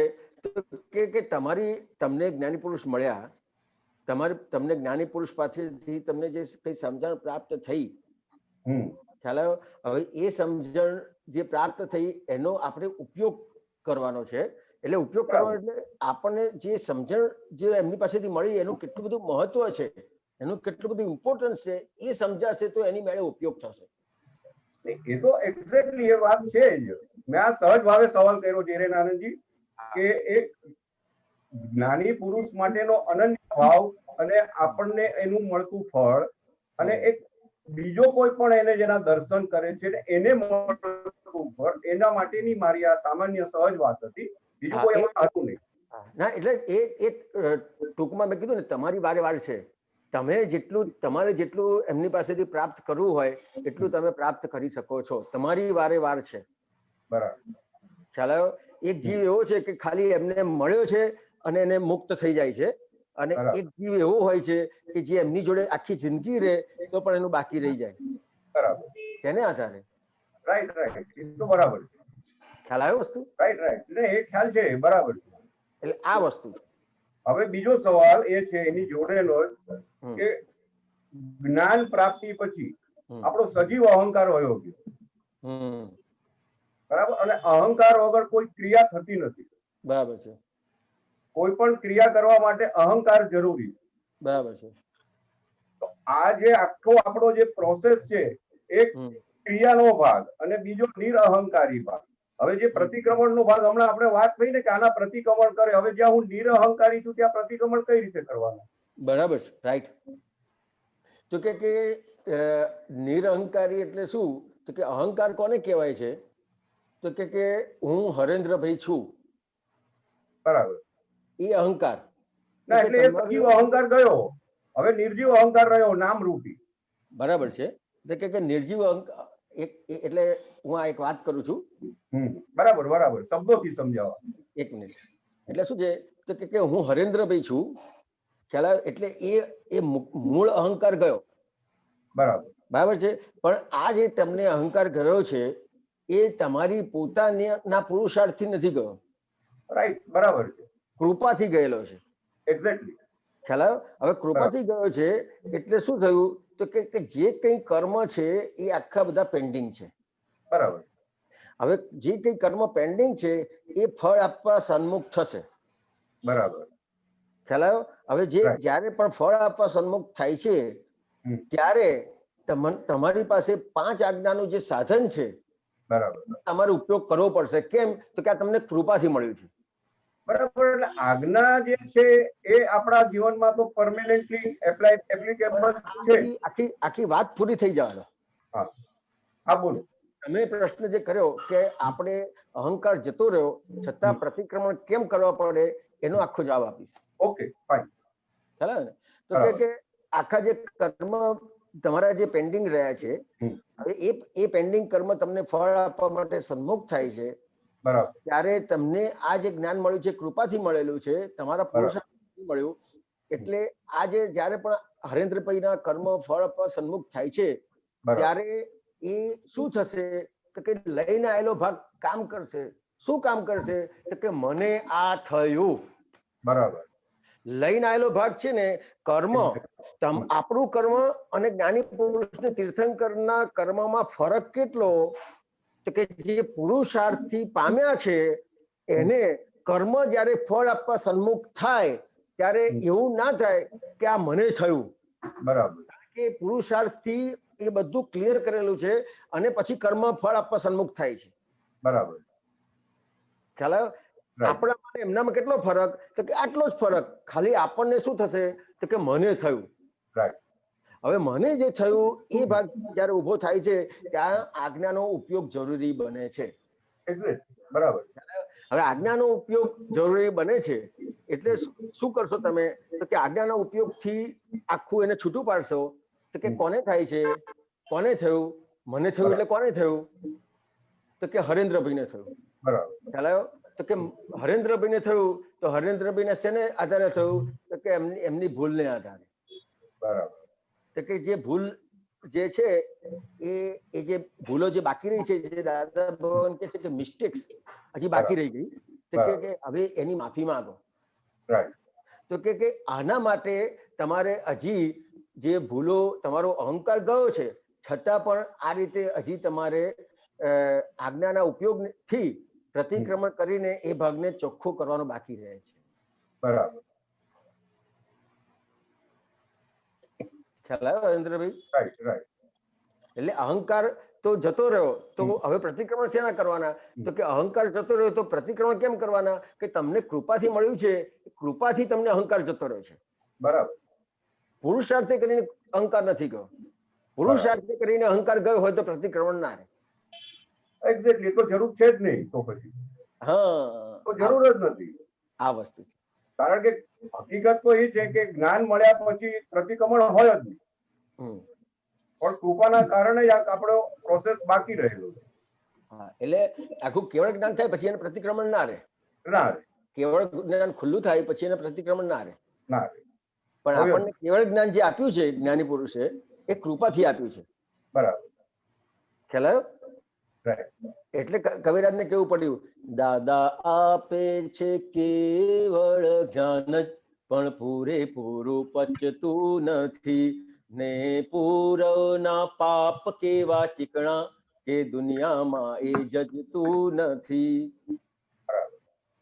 કે તમને જ્ઞાની પુરુષ મળ્યા, તમને જ્ઞાની પુરુષ પાસેથી તમને જે કઈ સમજણ પ્રાપ્ત થઈ, ખ્યાલ આવ્યો? હવે એ સમજણ જે પ્રાપ્ત થઈ એનો આપણે ઉપયોગ કરવાનો છે. એટલે ઉપયોગ કરવાનો એટલે આપણને જે સમજણ જે એમની પાસેથી મળી એનું કેટલું બધું મહત્વ છે, એનું કેટલું બધું ઇમ્પોર્ટન્સ છે, એ સમજાશે તો એની મેળે ઉપયોગ થશે. એ તો એક્ઝેક્ટલી એ વાત છે જ. મેં આ સહજ ભાવે સવાલ કર્યો છે હિરેનાનંદજી, કે એક જ્ઞાની પુરુષ માટેનો અનન્ય ભાવ અને આપણને એનું મળતું ફળ, અને એક બીજો કોઈ પણ એને જેના દર્શન કરે છે એને મળતું ફળ, એના માટેની મારી આ સામાન્ય સહજ વાત હતી. બીજું કોઈ એમાં હતું નહીં. ના, એટલે એ ટૂંકમાં મેં કીધું ને, તમારી વારે વાર છે. તમારે જેટલું એમની પાસેથી પ્રાપ્ત કરવું હોય એટલું તમે પ્રાપ્ત કરી શકો છો. તમારી વારે વાર છે. બરાબર, ખ્યાલ આવ્યો? એક જીવ એવો છે કે ખાલી એમને મળ્યો છે અને એને મુક્ત થઈ જાય છે, અને એક જીવ એવો હોય છે કે જે એમની જોડે આખી જિંદગી રહે તો પણ એનું બાકી રહી જાય. બરાબર, શેને આધારે? રાઈટ રાઈટ, એ તો બરાબર છે. ખ્યાલ આવ્યો વસ્તુ? રાઈટ ને એ ખ્યાલ છે, બરાબર છે. એટલે આ વસ્તુ છે. હવે બીજો સવાલ એ છે એની જોડેલો કે જ્ઞાન પ્રાપ્તિ પછી આપણો સજીવ અહંકાર વયો ગયો, બરાબર, અને અહંકાર વગર કોઈ ક્રિયા થતી નથી. બરાબર છે. કોઈ પણ ક્રિયા કરવા માટે અહંકાર જરૂરી છે. બરાબર છે. તો આ જે આખો આપણો જે પ્રોસેસ છે એક ક્રિયાનો ભાગ અને બીજો નિરઅહંકારી ભાગ. હવે જે પ્રતિક્રમણ નો ભાગ હમણાં આપણે વાત થઈ ને કે આના પ્રતિક્રમણ કરે, હવે જ્યાં હું નિરઅહંકારી છું ત્યાં પ્રતિક્રમણ કઈ રીતે કરવાનું? બરાબર છે, રાઈટ. તો કે નિરઅહંકારી એટલે શું? તો કે અહંકાર કોને કહેવાય છે? તો કે હું હરેન્દ્રભાઈ છું, બરાબર, એ અહંકાર. ના એટલે એ સજીવ અહંકાર ગયો, હવે નિર્જીવ અહંકાર રહ્યો નામ રૂપી. બરાબર છે. તો કે નિર્જીવ અહંકાર એટલે હું આ એક વાત કરું છું. બરાબર બરાબર, શબ્દોથી સમજાવવા. એક મિનિટ. એટલે શું છે? તો કે હું હરેન્દ્રભાઈ છું, ખ્યાલ આવે? એટલે એ મૂળ અહંકાર ગયો. બરાબર બરાબર છે. પણ આ જે તમને અહંકાર ગયો છે એ તમારી પોતાના પુરુષાર્થથી નથી ગયો. રાઈટ, બરાબર છે. કૃપાથી ગયેલો છે. એક્ઝેક્ટલી. ખ્યાલ આવ્યો? હવે કૃપાથી ગયો છે એટલે શું થયું? તો કે જે કંઈ કર્મ છે એ આખા બધા પેન્ડિંગ છે. બરાબર. હવે જે કંઈ કર્મ પેન્ડિંગ છે એ ફળ આપવા સન્મુખ થશે. બરાબર. ખ્યાલ આવ્યો? હવે જ્યારે પણ ફળ આપવા સન્મુખ થાય છે ત્યારે તમારી પાસે 5 આજ્ઞાનું જે સાધન છે, બરાબર, તમારે ઉપયોગ કરવો પડશે. કેમ? તો કે આ તમને કૃપાથી મળ્યું છે. બરાબર. એટલે આજ્ઞા જે છે એ આપણા જીવનમાં તો પરમેનન્ટલી એપ્લિકેબલ છે. આખી વાત પૂરી થઈ જવાનો. હા હા, બોલો. તમે પ્રશ્ન જે કર્યો કે આપણે અહંકાર જતો રહ્યો છતાં પ્રતિક્રમણ કેમ કરવા પડે, એનો આખો જવાબ આપીશ. Okay, fine. ચાલે ને? તો કે આખા જે કર્મ તમારા જે પેન્ડિંગ રહ્યા છે, હવે એ પેન્ડિંગ કર્મ તમને ફળ આપવા માટે સન્મુખ થાય છે. બરાબર. ત્યારે તમને આ જે જ્ઞાન મળ્યું છે કૃપાથી મળેલું છે, તમારા પુરુષાર્થથી મળ્યું. એટલે આ જે જ્યારે પણ હરેન્દ્રભાઈના કર્મ ફળ આપવા સન્મુખ થાય છે ત્યારે એ શું થશે? તો કે લઈને આવેલો ભાગ કામ કરશે. શું કામ કરશે? તો કે મને આ થયું. બરાબર. લઈને આવેલો ભાગ છે ને કર્મ, આપણું કર્મ અને જ્ઞાની પુરુષને તીર્થંકરના કર્મમાં ફરક કેટલો? તો કે જે પુરુષાર્થથી પામ્યા છે એને કર્મ જ્યારે ફળ આપવા સન્મુખ થાય ત્યારે એવું ના થાય કે આ મને થયું. બરાબર. કે પુરુષાર્થથી એ બધું ક્લિયર કરેલું છે અને પછી કર્મ ફળ આપવા સન્મુખ થાય છે. બરાબર. ખ્યાલ આવ્યો? આપણા માટે એમનામાં કેટલો ફરક? તો કે આટલો જ ફરક. ખાલી આપણને શું થશે? તો કે મને થયું. હવે મને જે થયું એ ભાગ જયારે ઉભો થાય છે ત્યાં આજ્ઞાનો ઉપયોગ જરૂરી બને છે. બરાબર. હવે આજ્ઞાનો ઉપયોગ જરૂરી બને છે એટલે શું કરશો તમે? તો કે આજ્ઞાના ઉપયોગથી આખું એને છૂટું પાડશો. તો કે કોને થાય છે? કોને થયું? મને થયું. એટલે કોને થયું? તો કે હરેન્દ્રભાઈને થયું. બરાબર. ખ્યાલ આવ્યો? તો કે હરેન્દ્રભાઈને થયું તો હરેન્દ્રભાઈને શેને આધારે થયું? તો કે એમની ભૂલને આધારે. બરાબર. તો કે જે ભૂલ જે છે એ જે ભૂલો જે બાકી રહી છે, જે દાદા ભગવાન કહે છે કે મિસ્ટેક્સ હજી બાકી રહી ગઈ, તો કે હવે એની માફી માંગો. તો કે આના માટે તમારે હજી જે ભૂલો, તમારો અહંકાર ગયો છે છતાં પણ આ રીતે હજી તમારે આજ્ઞાના ઉપયોગથી પ્રતિક્રમણ કરીને એ ભાગને ચોખ્ખો કરવાનો બાકી રહે છે. બરાબર. ખ્યાલ આવ્યો હરેન્દ્રભાઈ? Right right. એટલે અહંકાર તો જતો રહ્યો તો હવે પ્રતિક્રમણ શેના કરવાના? તો કે અહંકાર જતો રહ્યો તો પ્રતિક્રમણ કેમ કરવાના? કે તમને કૃપાથી મળ્યું છે, કૃપાથી તમને અહંકાર જતો રહ્યો છે. બરાબર. પુરુષાર્થે કરીને અહંકાર નથી ગયો. પુરુષાર્થે કરીને અહંકાર ગયો હોય તો પ્રતિક્રમણ ના રહે. એક્ઝેક્ટલી. તો જરૂર છે જ નહીં. તો પછી હા, તો જરૂર જ નથી આ વસ્તુ. કારણ કે હકીકત તો એ છે કે જ્ઞાન મળ્યા પછી પ્રતિક્રમણ હોય જ નહીં, પણ કૃપાના કારણે આપણો પ્રોસેસ બાકી રહેલો છે. એટલે આખું કેવળ જ્ઞાન થાય પછી એને પ્રતિક્રમણ ના રહે. ના રહે. કેવળ જ્ઞાન ખુલ્લું થાય પછી એને પ્રતિક્રમણ ના રહે. ના રહે. પણ આપણને કેવળ જ્ઞાન જે આપ્યું છે જ્ઞાની પુરુષે એ કૃપાથી આપ્યું છે. બરાબર. ખ્યાલ આવ્યો? એટલે કવિરાજને કેવું પડ્યું, દાદા આપે છે કેવળ જ્ઞાન જ, પણ પૂરેપૂરું પચતું નથી, ને પૂરવના પાપ કેવા ચીકણા, કે દુનિયામાં એ જજતું નથી.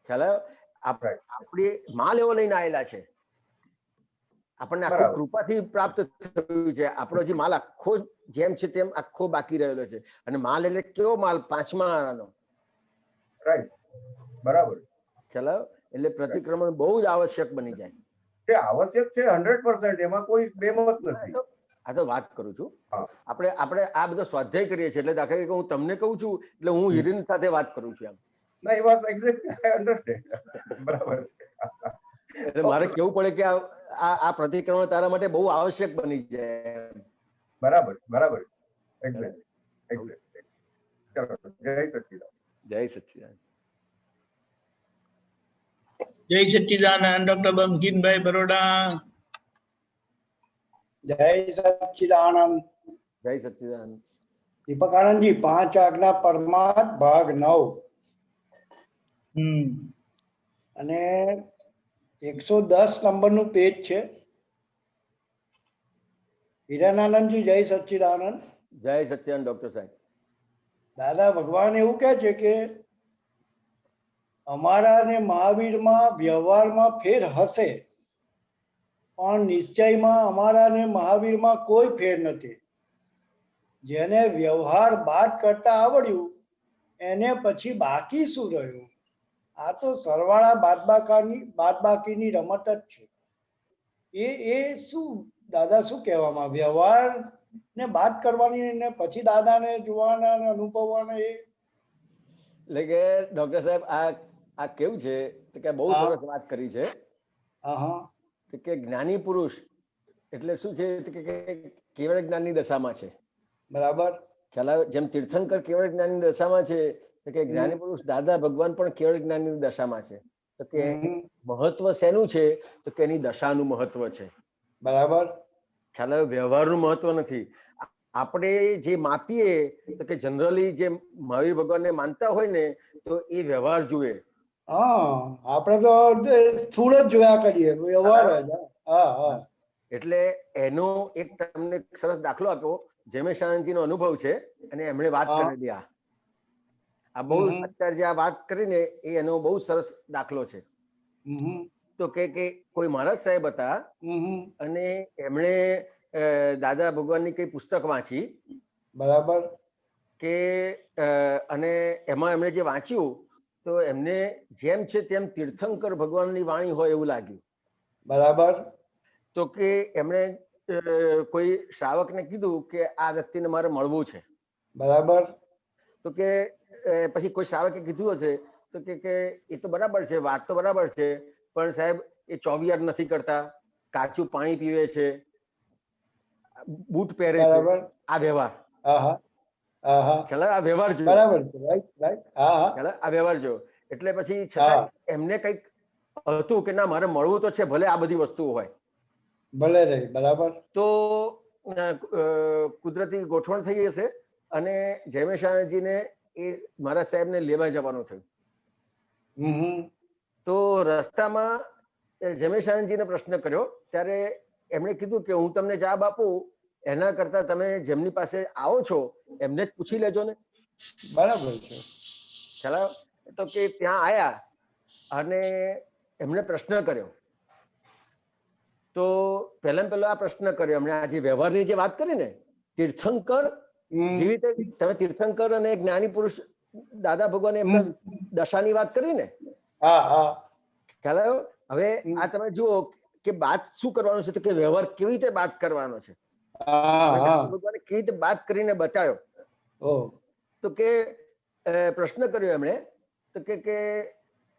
ખ્યાલ આવ્યો? આપણી માલ એવો લઈને આવેલા છે, આપણને આખું કૃપાથી પ્રાપ્ત થયું છે. આપણો જે માલ આખો જેમ છે તેમ આખો બાકી રહેલો છે. અને માલ એટલે કેવો માલ? 5મા આરાનો. રાઈટ, બરાબર. ખ્યાલ આવ્યો? એટલે પ્રતિક્રમણ બહુ જ આવશ્યક બની જાય. તે આવશ્યક છે 100%, એમાં કોઈ બેમત નથી. આ તો વાત કરું છું. આપણે આ બધો સ્વાધ્યાય કરીએ છીએ, એટલે દાખલા તરીકે હું તમને કહું છું એટલે હું હિરેન સાથે વાત કરું છું. એમ ના, એ વાત એક્ઝેક્ટલી આઈ અન્ડરસ્ટેન્ડ. બરાબર. એટલે મારે કેવું પડે કે આ પ્રતિક્રમણ તારા માટે બહુ આવશ્યક બની જાય. બરાબર, બરાબર. એક્ઝેક્ટલી. ચલો, જય સચ્ચિદાનંદ. જય સચ્ચિદાનંદ. જય સચ્ચિદાનંદ. ડોક્ટર બંકિમભાઈ બરોડા. જય સચ્ચિદાનંદ. જય સચ્ચિદાનંદ. દીપક આનંદજી, 5 આજ્ઞા પરમાર્થ ભાગ 9 અને 110 નંબરનું પેજ છે. હિરાનંદજી, જય સચ્ચિદાનંદ. જય સચ્ચિદાનંદ ડોક્ટર સાહેબ. દાદા ભગવાન એવું કહે છે કે અમારા ને મહાવીરમાં વ્યવહારમાં ફેર હશે, પણ નિશ્ચયમાં અમારા ને મહાવીરમાં કોઈ ફેર નથી. જેને વ્યવહાર બાદ કરતા આવડ્યું એને પછી બાકી શું રહ્યું? આ તો સરવાળા બાદબાકીની રમત જ છે. એ શું દાદા, શું કહેવામાં? વ્યવહાર ને બાદ કરવાની ને પછી દાદાને જોવાના અને અનુભવવાના. એટલે કે ડોક્ટર સાહેબ આ કેવું છે કે બહુ સરસ વાત કરી છે કે જ્ઞાની પુરુષ એટલે શું છે કે કેવળ જ્ઞાનની દશામાં છે. બરાબર. ખ્યાલ આવે? જેમ તીર્થંકર કેવળ જ્ઞાનની દશામાં છે, કે જ્ઞાની પુરુષ દાદા ભગવાન પણ કેવળ જ્ઞાનની દશામાં છે. તો કે મહત્વ શેનું છે? તો કે એની દશાનું મહત્વ છે. બરાબર. ખ્યાલ આવે? વ્યવહારનું મહત્વ નથી. આપણે જે માપીએ તો કે જનરલી જે મહાવીર ભગવાનને માનતા હોય ને તો એ વ્યવહાર જુએ. આપણે તો સ્થૂળ જ જોયા કરીએ, વ્યવહાર જ. એટલે એનો એક તમને સરસ દાખલો આપ્યો. જમેશાનંદજીનો અનુભવ છે અને એમણે વાત કરેલી. આ બહુ અત્યારે જે આ વાત કરીને એનો બહુ સરસ દાખલો છે. તો કે કોઈ મહારાજ સાહેબ હતા અને એમણે દાદા ભગવાનની કઈ પુસ્તક વાંચી. બરાબર. કે અને એમાં એમણે જે વાંચ્યું તો એમને જેમ છે તેમ તીર્થંકર ભગવાનની વાણી હોય એવું લાગ્યું. બરાબર. તો કે એમણે કોઈ શ્રાવકને કીધું કે આ વ્યક્તિને મારે મળવું છે. બરાબર. તો કે પછી કોઈ શ્રાવકે કીધું હશે તો કે એ તો બરાબર છે, વાત તો બરાબર છે, પણ સાહેબ એ ચોવિયાર નથી કરતા, કાચું પાણી પીવે છે, બૂટ પહેરે છે. આ વ્યવહાર આ વ્યવહાર જો આ વ્યવહાર જો એટલે પછી છતાં એમને કઈક હતું કે ના મારે મળવું તો છે, ભલે આ બધી વસ્તુઓ હોય. ભલે રહી. બરાબર. તો કુદરતી ગોઠવણ થઈ હશે અને જયમેશાનંદજીને એ મારા સાહેબને લેવા જવાનું થયું. તો રસ્તામાં જયમેશાનંદજીને પ્રશ્ન કર્યો ત્યારે એમણે કીધું કે હું તમને જવાબ આપું એના કરતા તમે જેમની પાસે આવો છો એમને જ પૂછી લેજો ને. બરાબર છે. ચાલો. તો કે ત્યાં આયા અને એમણે પ્રશ્ન કર્યો. તો પહેલો આ પ્રશ્ન કર્યો એમણે, આ જે વ્યવહારની જે વાત કરી ને, તીર્થંકર જેવી રીતે તમે તીર્થંકર અને જ્ઞાની પુરુષ દાદા ભગવાન એમના દશાની વાત કરી ને. ખ્યાલ આવ્યો? હવે આ તમે જુઓ કે બાત શું કરવાનું છે, તો કે વ્યવહાર કેવી રીતે બાત કરવાનો છે. ભગવાને કેવી રીતે બાત કરીને બતાવ્યો. તો કે પ્રશ્ન કર્યો એમણે તો કે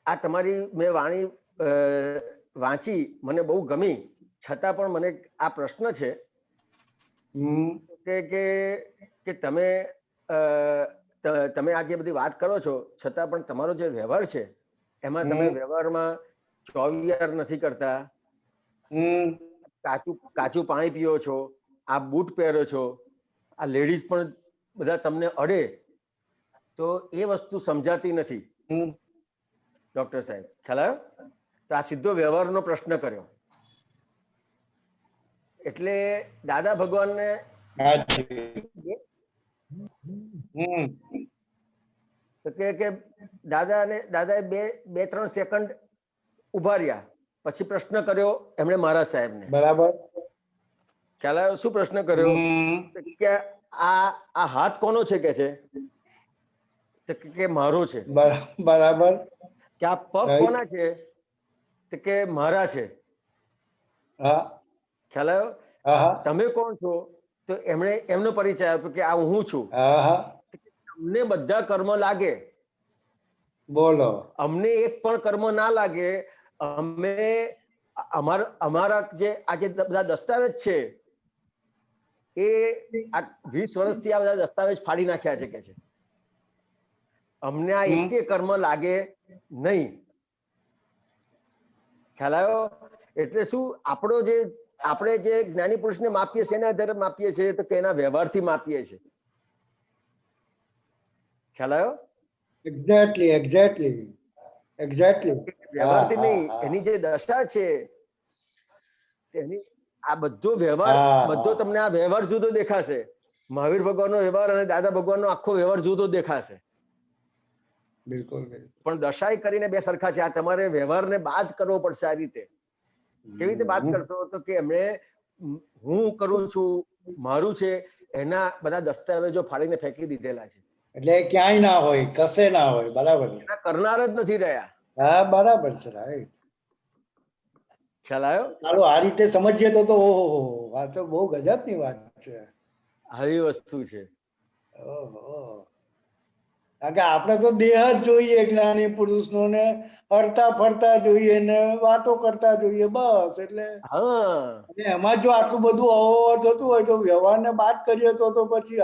આ તમારી મેં વાણી વાંચી, મને બહુ ગમી, છતાં પણ મને આ પ્રશ્ન છે કે તમે આ જે બધી વાત કરો છો છતાં પણ તમારો જે વ્યવહાર છે એમાં તમે વ્યવહારમાં ચોવિયાર નથી કરતા, કાચું પાણી પીઓ છો, આ બૂટ પહેરો છો, આ લેડીઝ પણ બધા તમને અડે, તો એ વસ્તુ સમજાતી નથી ડોક્ટર સાહેબ, ખ્યાલ આવ્યો? તો આ સીધો વ્યવહારનો પ્રશ્ન કર્યો. એટલે દાદા ભગવાનને કે દાદાએ બે ત્રણ સેકન્ડ ઉભા રહ્યા, પછી પ્રશ્ન કર્યો એમણે મહારાજ સાહેબને. બરાબર. ખ્યાલ આવ્યો? શું પ્રશ્ન કર્યો? કે આ હાથ કોનો છે કે છે? કે મારો છે. બરાબર. કે આ પગ કોના છે? કે મારા છે. ખ્યાલ આવ્યો? તમે કોણ છો? તો એમણે એમનો પરિચય આપ્યો કે આ હું છું. અમને બધા કર્મ લાગે, બોલો, અમને એક પણ કર્મ ના લાગે. અમે અમારા જે આ જે બધા દસ્તાવેજ છે એ આ 20 વર્ષથી આ બધા દસ્તાવેજ ફાડી નાખ્યા છે કે છે. અમને આ એક કર્મ લાગે નહીં. ખ્યાલ આવ્યો? એટલે શું આપણે જે જ્ઞાની પુરુષને માપીએ છીએ એના આધારે માપીએ છીએ, તો કે એના વ્યવહારથી માપીએ છીએ. ખ્યાલ આવ્યો? એક્ઝેક્ટલી. વ્યવહારથી નહીં, એની જે દશા છે એની આ બધો વ્યવહાર, બધો તમને આ વ્યવહાર જુદો દેખાશે. મહાવીર ભગવાનનો વ્યવહાર અને દાદા ભગવાનનો આખો વ્યવહાર જુદો દેખાશે. બિલકુલ. પણ દશાઈ કરીને બે સરખા છે. આ તમારે વ્યવહારને બાદ કરવો પડશે. આ રીતે કેવી રીતે બાદ કરશો? તો કે એમણે હું કરું છું, મારું છે, એના બધા દસ્તાવેજો ફાડીને ફેંકી દીધેલા છે. એટલે ક્યાંય ના હોય, કશે ના હોય. બરાબર. એના કરનાર જ નથી રહ્યા. હા, બરાબર છે. રાઈટ. ખ્યાલ આવ્યો? ચાલો આ રીતે સમજીએ તો ઓહો, આ તો બહુ ગજબની વાત છે. આવી વસ્તુ છે. કારણ કે આપણે તો દેહ જ જોઈએ જ્ઞાની પુરુષનો, ને ફરતા ફરતા જોઈએ ને વાતો કરતા જોઈએ, બસ. એટલે એમાં જો આટલું બધું અવર થતું હોય તો વ્યવહારને બાદ કરીએ તો પછી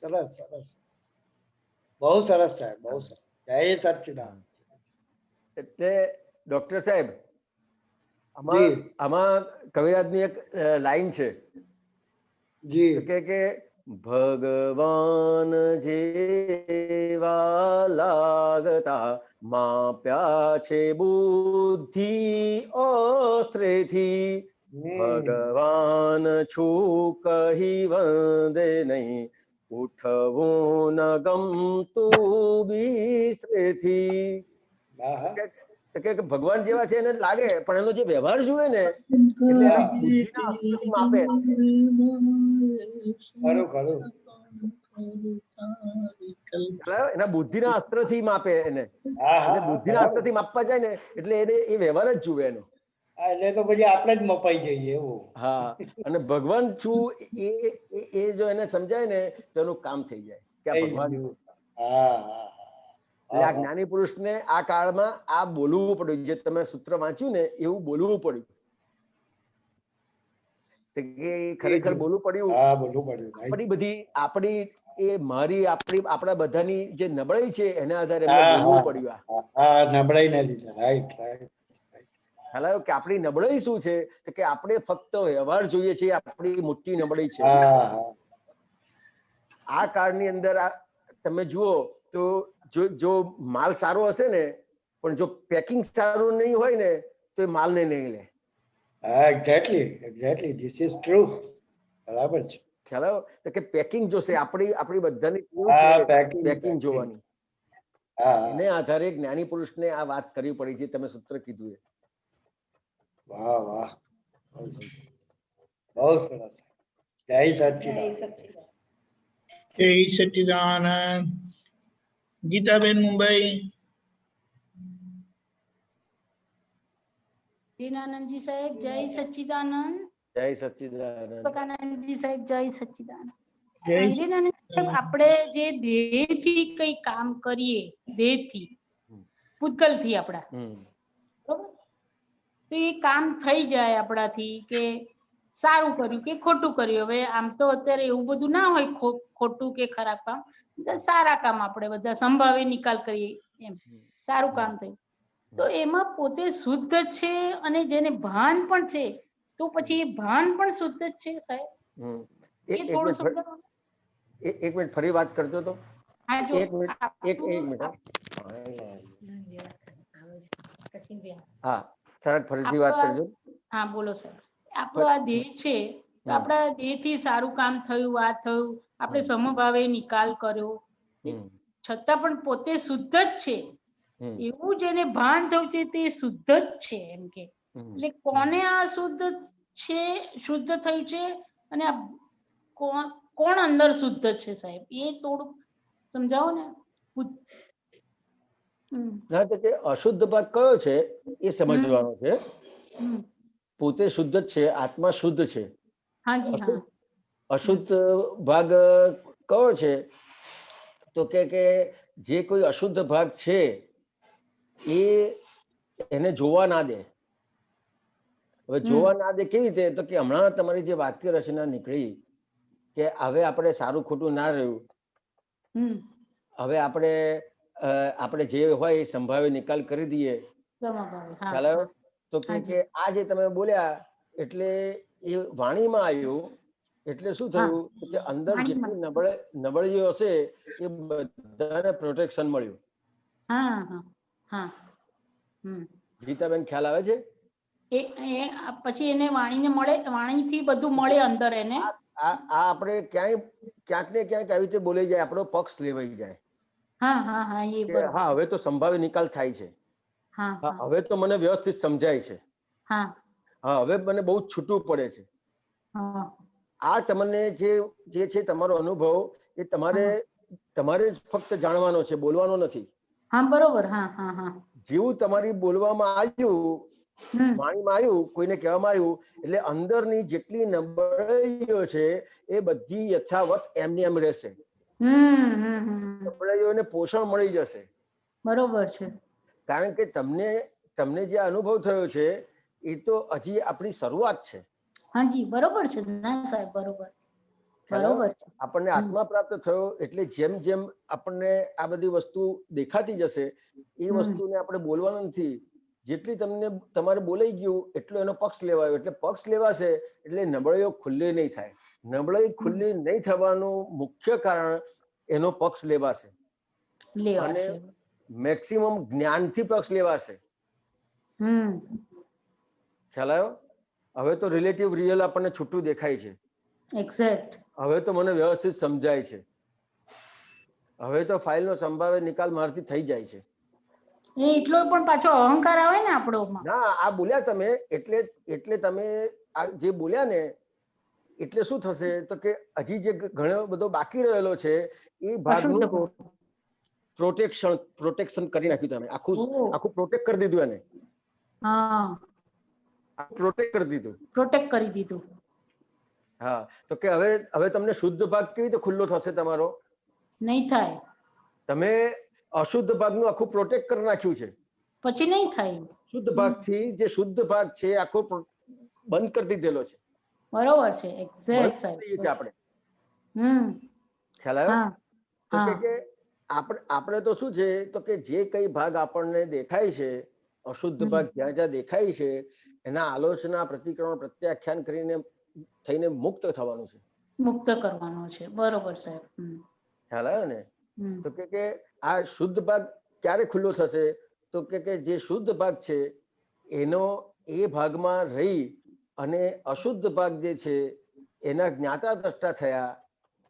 સરસ. બહુ સરસ સાહેબ, બહુ સરસ. જય સચ્ચિદાનંદ. એટલે ડોક્ટર સાહેબ, આમાં કવિરાજની એક લાઈન છે કે ભગવાન જેવા લાગતા માપ્યા છે બુદ્ધિ અસ્ત્રેથી, ભગવાન છું કહી વંદે નહીં, ઉઠવું ન ગમતું બિસ્તરેથી. કે ભગવાન જેવા છે એને લાગે, પણ એનો જે વ્યવહાર જુએ ને એટલે માપે. એના બુદ્ધિના અસ્ત્રથી માપે એને. બુદ્ધિના અસ્ત્રથી માપવા જાય ને એટલે એને એ વ્યવહાર જ જુએ એનો. એટલે તો પછી આપણે જ મપાઈ જઈએ એવું. હા, અને ભગવાન છું એ જો એને સમજાય ને તો એનું કામ થઈ જાય કે આ ભગવાન છું. એટલે આ જ્ઞાની પુરુષને આ કાળમાં આ બોલવું પડ્યું. જે તમે સૂત્ર વાંચ્યું ને એવું બોલવું પડ્યું. ખરેખર બોલવું પડ્યું. આપણી બધી એ મારી આપણા બધાની જે નબળાઈ છે એના આધારે બોલવું પડ્યું. નબળાઈ ના લીધે. રાઈટ. ખ્યાલ કે આપણી નબળાઈ શું છે? તો કે આપણે ફક્ત વ્યવહાર જોઈએ છીએ. આપણી મોટી નબળાઈ છે. આ કાળની અંદર તમે જુઓ તો જો માલ સારો હશે ને, પણ જો પેકિંગ સારું નહીં હોય ને તો એ માલને નહીં લે. એક્ઝેક્ટલી. This is true. બરાબર છે. ખ્યાલ આવ્યો? તો કે પેકિંગ જોશે. આપણી બધાની પેકિંગ જોવાની. એને આધારે જ્ઞાની પુરુષને આ વાત કરવી પડી છે. તમે સૂત્ર કીધું એ. વાહ. બહુ સરસ. જય સચ્ચિદાનંદ. ગીતાબેન મુંબઈ. જીનાનંદજી સાહેબ જય સચ્ચિદાનંદ. જય સચ્ચિદાનંદ. પ્રકાનંદજી સાહેબ જય સચ્ચિદાનંદ. આપણે જે દેહથી કઈ કામ કરીએ, દેહથી પૂતગલથી આપણા, બરોબર, તો એ કામ થઈ જાય આપણાથી કે સારું કર્યું કે ખોટું કર્યું. હવે આમ તો અત્યારે એવું બધું ના હોય ખોટું કે ખરાબ કામ. સારા કામ આપણે બધા સંભાવે નિકાલ કરીએ, એમ સારું કામ થયું તો એમાં પોતે શુદ્ધ છે અને જેને ભાન પણ છે તો પછી એ ભાન પણ શુદ્ધ જ છે સાહેબ. એક મિનિટ ફરી વાત કરજો તો. હા જો એક મિનિટ એક મિનિટ હા સર ફરીથી વાત કરજો. હા બોલો સર. આપણો આ દેહ છે તો આપણા દેહ થી સારું કામ થયું, આ થયું, આપણે સમભાવે નિકાલ કર્યો, છતાં પણ પોતે શુદ્ધ જ છે એવું જેને ભાન થયું છે તે શુદ્ધ જ છે એમ કે. એટલે કોને આ શુદ્ધ છે, શુદ્ધ થયું છે અને આ કોણ અંદર શુદ્ધ છે સાહેબ, એ થોડુંક સમજાવો ને. ના તો કે અશુદ્ધ ભાગ કયો છે એ સમજવાનો છે. પોતે શુદ્ધ જ છે, આત્મા શુદ્ધ છે. અશુદ્ધ ભાગ કયો છે તો કે જે કોઈ અશુદ્ધ ભાગ છે એ એને જોવા ના દે. હવે જોવા ના દે કેવી રીતે, તો કે હમણાં તમારી જે વાક્ય રચના નીકળી કે હવે આપણે સારું ખોટું ના રહ્યું, હવે આપણે જે હોય એ સંભાવે નિકાલ કરી દઈએ. ખ્યાલ આવ્યો? તો કે આ જે તમે બોલ્યા એટલે એ વાણીમાં આવ્યું એટલે શું થયું કે અંદર જેટલી નબળીઓ હશે એ બધાને પ્રોટેક્શન મળ્યું. ગીતાબેન ખ્યાલ આવે છે? પછી એને વાણીને મળે, વાણીથી બધું મળે અંદર એને. આ આપણે ક્યાંક ને ક્યાંક આવી રીતે બોલાઈ જાય, આપણો પક્ષ લેવાઈ જાય. હા હવે તો સંભાવ્ય નિકાલ થાય છે, હવે તો મને વ્યવસ્થિત સમજાય છે, હા હવે મને બહુ છૂટું પડે છે. આ તમને જે છે તમારો અનુભવ એ તમારે ફક્ત જાણવાનો છે, બોલવાનો નથી. હા બરોબર. જેવું તમારી બોલવામાં આવ્યું, વાણીમાં આવ્યું, કોઈને કહેવામાં આવ્યું એટલે અંદરની જેટલી નબળાઈઓ છે એ બધી યથાવત એમની એમ રહેશે. નબળાઈઓને પોષણ મળી જશે. બરોબર છે. કારણ કે તમને જે અનુભવ થયો છે એ તો હજી આપણી શરૂઆત છે. હાજી બરોબર છે ના સાહેબ, બરોબર બરોબર છે. આપણને આત્મા પ્રાપ્ત થયો એટલે જેમ જેમ આપણને આ બધી વસ્તુ દેખાતી જશે એ વસ્તુને આપણે બોલવાનું નથી. જેટલી તમારે બોલાઈ ગયું એટલો એનો પક્ષ લેવાયો, એટલે પક્ષ લેવાશે એટલે નબળાઈઓ ખુલ્લી નહીં થાય. નબળાઈ ખુલ્લી નહીં થવાનું મુખ્ય કારણ એનો પક્ષ લેવાશે અને મેક્સિમમ જ્ઞાનથી પક્ષ લેવાશે. ખ્યાલ આવ્યો? હવે તો રિલેટિવ રિયલ આપણને છૂટું દેખાય છે. એક્ઝેક્ટ. હવે તો મને વ્યવસ્થિત સમજાય છે. હવે તો ફાઇલનો સંભાવ્ય નિકાલ મારથી થઈ જાય છે. એટલો પણ પાછો અહંકાર આવે ને આપણોમાં. ના આ બોલ્યા તમે એટલે તમે આ જે બોલ્યા ને એટલે શું થશે તો કે હજી જે ઘણો બધો બાકી રહેલો છે એ ભાગનું પ્રોટેક્શન કરી નાખ્યું તમે. આખું પ્રોટેક્ટ કરી દીધું એને. પ્રોટેક્ટ કરી દીધું. હા તો કે હવે તમને શુદ્ધ ભાગ કેવી રીતે ખુલ્લો થશે તમારો? નહીં થાય. તમે અશુદ્ધ ભાગનું આખું પ્રોટેક્ટ કરી નાખ્યું છે. પછી નહીં થાય. શુદ્ધ ભાગથી જે શુદ્ધ ભાગ છે આખો બંધ કરી દીધેલો છે. બરોબર છે. એક્ઝેક્ટ સાહેબ. આપણે ખ્યાલ આવ્યો? તો કે આપણે તો શું છે તો કે જે કઈ ભાગ આપણને દેખાય છે, અશુદ્ધ ભાગ જ્યાં જ્યાં દેખાય છે એના આલોચના, પ્રતિક્રમણ, પ્રત્યાખ્યાન કરીને થઈને મુક્ત થવાનું છે. મુક્ત કરવાનો છે. બરોબર સાહેબ. ખ્યાલ આવ્યો ને? તો કે આ શુદ્ધ ભાગ ક્યારે ખુલ્લો થશે તો કે જે શુદ્ધ ભાગ છે એનો એ ભાગમાં રહી અને અશુદ્ધ ભાગ જે છે એના જ્ઞાતા દ્રષ્ટા થયા.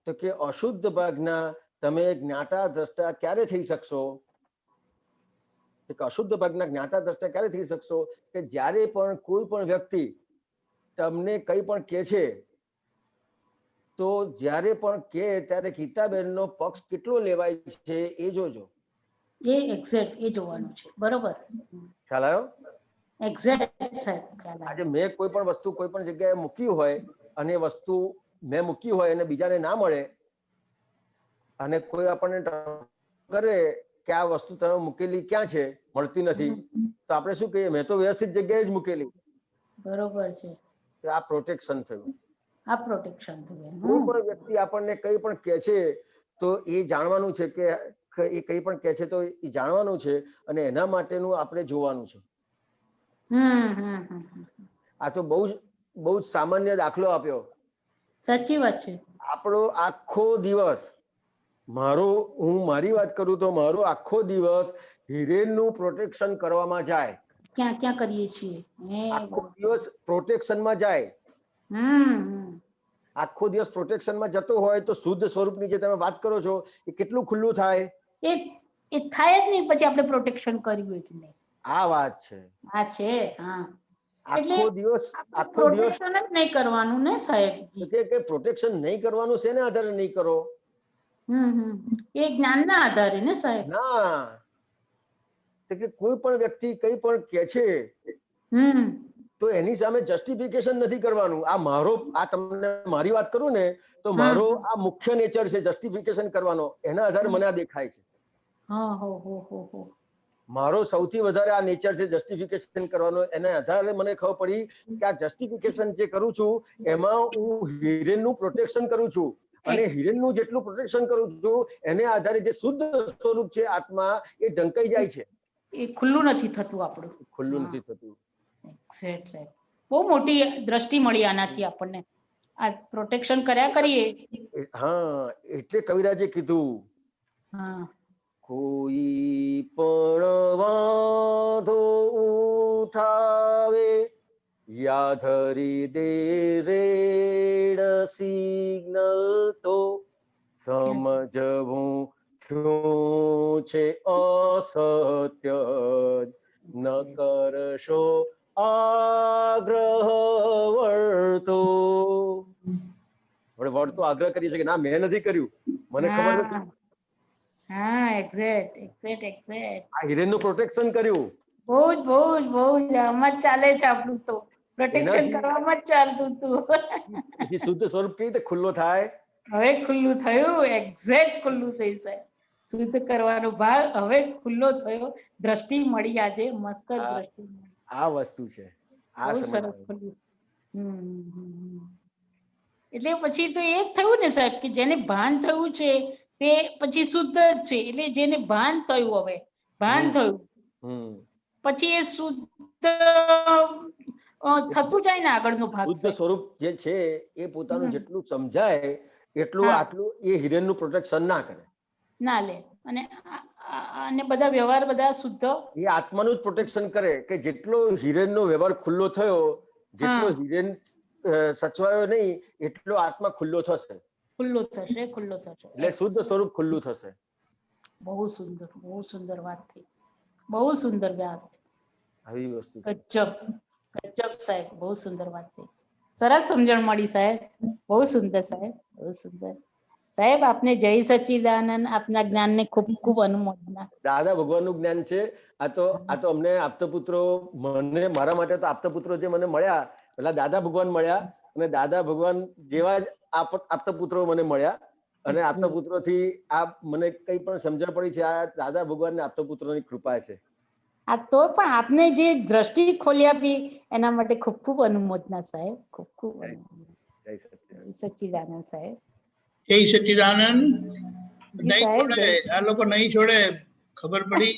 તો કે અશુદ્ધ ભાગના તમે જ્ઞાતા દ્રષ્ટા ક્યારે થઈ શકશો? અશુદ્ધ ભાગના જ્ઞાતા દ્રષ્ટા ક્યારે થઈ શકશો કે જ્યારે પણ કોઈ પણ વ્યક્તિ તમને કંઈ પણ કહે છે તો જ્યારે પણ કહે ત્યારે ગીતાબેનનો પક્ષ કેટલો લેવાય છે એ જોજો. એક્ઝેક્ટ એ જોવાનું છે. બરોબર. ખ્યાલ આવ્યો? એક્ઝેક્ટ સાહેબ. આજે મેં કોઈ પણ વસ્તુ કોઈ પણ જગ્યાએ મૂકી હોય અને વસ્તુ મેં મૂકી હોય અને બીજાને ના મળે અને કોઈ આપણને કરે કે આ વસ્તુ તમે મૂકેલી ક્યાં છે, મળતી નથી, તો આપણે શું કહીએ? મેં તો વ્યવસ્થિત જગ્યાએ જ મૂકેલી. બરોબર છે. આ પ્રોટેક્શન થયું. આ પ્રોટેક્શન થયું. કોઈ પણ વ્યક્તિ આપણને કંઈ પણ કહે છે તો એ જાણવાનું છે કે એ કંઈ પણ કહે છે તો એ જાણવાનું છે અને એના માટેનું આપણે જોવાનું છે. આ તો બહુ જ સામાન્ય દાખલો આપ્યો. સાચી વાત છે. આપણો આખો દિવસ હું મારી વાત કરું તો મારો આખો દિવસ હિરેનનું પ્રોટેક્શન કરવામાં જાય. ક્યાં ક્યાં કરીએ છીએ? આખો દિવસ પ્રોટેક્શનમાં જાય. આખો દિવસ પ્રોટેક્શનમાં જતો હોય તો શુદ્ધ સ્વરૂપની જે તમે વાત કરો છો એ કેટલું ખુલ્લું થાય? એ થાય જ નહીં પછી આપણે પ્રોટેક્શન કર્યું એટલે. આ વાત છે. આ છે. હા, આખો દિવસ પ્રોટેક્શન જ નહીં કરવાનું ને સાહેબ. કે પ્રોટેક્શન નહીં કરવાનું શેના આધારે નહીં કરો? એ જ્ઞાનના આધારે ને સાહેબ. ના, કે કોઈ પણ વ્યક્તિ કઈ પણ કે છે તો એની સામે જસ્ટિફિકેશન નથી કરવાનું. આ તમને મારી વાત કરું ને તો મારો આ મુખ્ય નેચર છે જસ્ટિફિકેશન કરવાનો. એના આધારે મને આ દેખાય છે. મારો સૌથી વધારે આ નેચર છે જસ્ટિફિકેશન કરવાનો. એના આધારે મને ખબર પડી કે આ જસ્ટિફિકેશન જે કરું છું એમાં હું હિરેનનું પ્રોટેક્શન કરું છું. અને હિરેનનું જેટલું પ્રોટેક્શન કરું છું એને આધારે જે શુદ્ધ સ્વરૂપ છે આત્મા એ ઢંકાઈ જાય છે. એ ખુલ્લું નથી થતું આપણું. ખુલ્લું નથી થતું. બહુ મોટી દ્રષ્ટિ મળી આનાથી આપણને. આ પ્રોટેક્શન કર્યા કરીએ. હા, એટલે કવિરાજે કીધું કોઈ પણ વાંધો ઉઠાવે યાધરી દે રેડ સિગ્નલ તો સમજવું શું છે અસત્ય ન કરશો આગ્રહ વળતો. આપણે વળતો આગ્રહ કરી શકે ના મેં નથી કર્યું, મને ખબર નથી. આ હિરેનનું પ્રોટેક્શન કર્યું. બહુ જ આમાં જ ચાલે છે આપણું તો. પ્રોટેક્શન કરવામાં જ ચાલતું હતું. શુદ્ધ સ્વરૂપ કેવી રીતે ખુલ્લો થાય? હવે ખુલ્લું થયું. એક્ઝેક્ટ ખુલ્લું થઈ જાય. શુદ્ધ કરવાનો ભાગ હવે ખુલ્લો થયો. દ્રષ્ટિ મળી આજે મસ્ત દ્રષ્ટિ મળી. આ વસ્તુ છે. બહુ સરસ ખુલ્લું. એટલે પછી તો એ જ થયું ને સાહેબ કે જેને ભાન થયું છે તે પછી શુદ્ધ જ છે. એટલે જેને ભાન થયું હવે ભાન થયું પછી એ શુદ્ધ થતું જાય ને આગળનો ભાગ. શુદ્ધ સ્વરૂપ જે છે એ પોતાનું જેટલું સમજાય એટલું આટલું એ હિરેનનું પ્રોટેક્શન ના કરે, ના લે. અને બધા વ્યવહાર બધા શુદ્ધ એ આત્માનું જ પ્રોટેક્શન કરે કે જેટલો હિરેનનો વ્યવહાર ખુલ્લો થયો, જેટલો હિરેન સચવાયો નહીં એટલો આત્મા ખુલ્લો થશે. ખુલ્લો થશે. એટલે શુદ્ધ સ્વરૂપ ખુલ્લું થશે. બહુ સુંદર વાત થઈ. બહુ સુંદર વાત છે. આવી વસ્તુ ગજબ સાહેબ. બહુ સુંદર વાત થઈ. સરસ સમજણ મળી સાહેબ. બહુ સુંદર સાહેબ. બહુ સુંદર સાહેબ. આપને જય સચ્ચિદાનંદ. આપના જ્ઞાનને ખૂબ ખૂબ અનુમોદના. દાદા ભગવાનનું જ્ઞાન છે. આ તો અમને આપતા પુત્રો, મને મારા માટે તો આપતા પુત્રો જે મને મળ્યા પેલા દાદા ભગવાન મળ્યા અને દાદા ભગવાન જેવા જ આપતા પુત્રો મને મળ્યા. અને આપતા પુત્રો થી આ મને કઈ પણ સમજણ પડી છે આ દાદા ભગવાન ને આપતા પુત્રોની કૃપા છે. આ તો પણ આપને જે દ્રષ્ટિ ખોલી આપી એના માટે ખૂબ ખૂબ અનુમોદના સાહેબ. ખૂબ ખૂબ સચ્ચિદાનંદ સાહેબ. જય સચ્ચિદાનંદ. નહીં છોડે આ લોકો, નહીં છોડે. ખબર પડી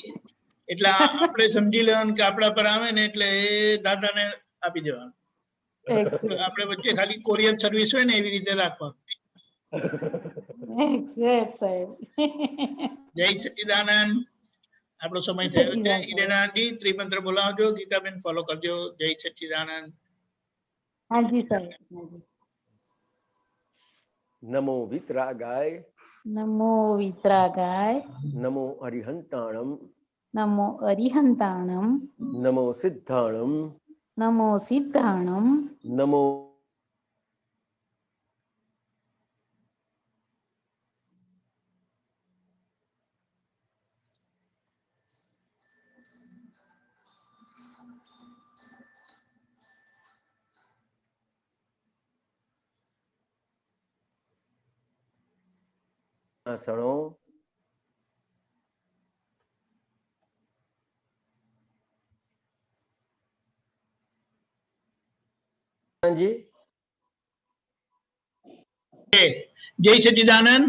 એટલે આપણે સમજી લેવાનું કે આપણા પર આવે ને એટલે એ દાદાને આપી દેવાનું. આપણે વચ્ચે ખાલી કોરિયર સર્વિસ હોય ને એવી રીતે રાખવાનું. જય સચ્ચિદાનંદ. આપણો સમય થયો છે. હિરેનાજી ત્રિમંત્ર બોલાવજો. ગીતાબેન ફોલો કરજો. જય સચ્ચિદાનંદ. હાજી સાહેબ. નમો વિતરાગાય. નમો વિતરાગાય. નમો અરિહંતાણમ. નમો અરિહંતાણમ. નમો સિદ્ધાણમ. નમો સિદ્ધાણમ. નમો આસણો. જય સચ્ચિદાનંદ.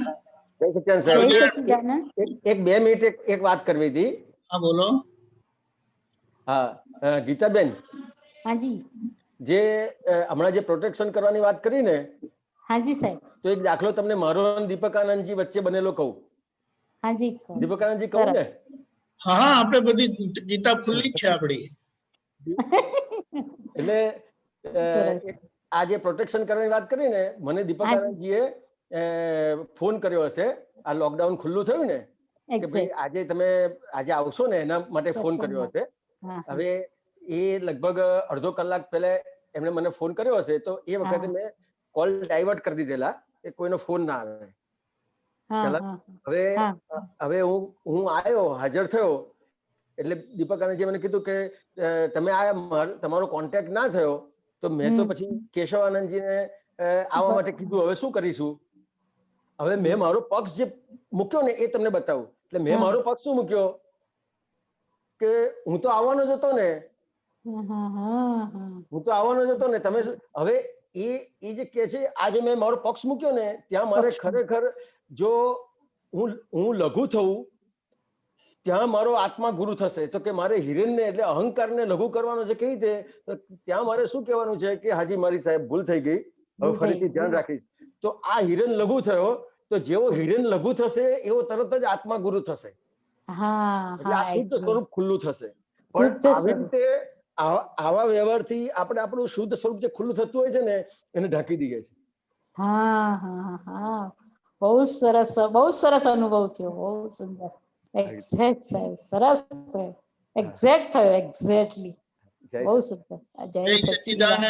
એક 2 મિનિટ એક વાત કરવી હતી. હા બોલો. હા ગીતાબેન. હાજી. જે હમણાં જે પ્રોટેક્શન કરવાની વાત કરી ને. હાજી સાહેબ. તો એક દાખલો તમને મારો દીપકાનંદજી વચ્ચે બનેલો કહું. હાજી દીપકાનંદજી કહું ને? હા હા, આપણે બધી ગીતા ખુલ્લી જ છે આપણી. એટલે આ જે પ્રોટેક્શન કરવાની વાત કરી ને, મને દીપકાનંદજીએ ફોન કર્યો હશે આ લોકડાઉન ખુલ્લું થયું ને કે ભાઈ આજે તમે આજે આવશો ને એના માટે ફોન કર્યો હશે. હવે એ લગભગ અડધો કલાક પહેલા એમણે મને ફોન કર્યો હશે, તો એ વખતે મેં કોલ ડાયવર્ટ કરી દીધેલા કે કોઈનો ફોન ના આવે. હવે હું આવ્યો, હાજર થયો એટલે દીપકાનંદજીએ મને કીધું કે તમે આયા, તમારો કોન્ટેક્ટ ના થયો તો મેં તો પછી કેશવાનંદજીને આવવા માટે કીધું. હવે શું કરીશું? હવે મેં મારો પક્ષ જે મૂક્યો ને એ તમને બતાવું. એટલે મેં મારો પક્ષ શું મૂક્યો કે હું તો આવવાનો જ હતો ને, હું તો આવવાનો જ હતો ને. તમે હવે એ જે કે છે આજે મેં મારો પક્ષ મૂક્યો ને, ત્યાં મારે ખરેખર જો હું લઘુ થવું ત્યાં મારો આત્મા ગુરુ થશે. તો કે મારે હિરેનને એટલે અહંકારને લઘુ કરવાનો છે કેવી રીતે, ત્યાં મારે શું કહેવાનું છે કે હાજી મારી સાહેબ ભૂલ થઈ ગઈ, હવે ફરીથી ધ્યાન રાખીશ. તો આ હિરેન લઘુ થયો, તો જેવો હિરેન લઘુ થશે એવો તરત જ આત્મા ગુરુ થશે. એટલે આ શુદ્ધ સ્વરૂપ ખુલ્લું થશે. પણ આવી રીતે આવા વ્યવહારથી આપણે આપણું શુદ્ધ સ્વરૂપ જે ખુલ્લું થતું હોય છે ને એને ઢાંકી દઈએ છીએ. બહુ સરસ અનુભવ થયો, બહુ સુંદર. એક્ઝેક્ટ સાહેબ, સરસ એક્ઝેક્ટ થયો, એક્ઝેક્ટલી બહુ સુંદર. જય સચ્ચિદાનંદ.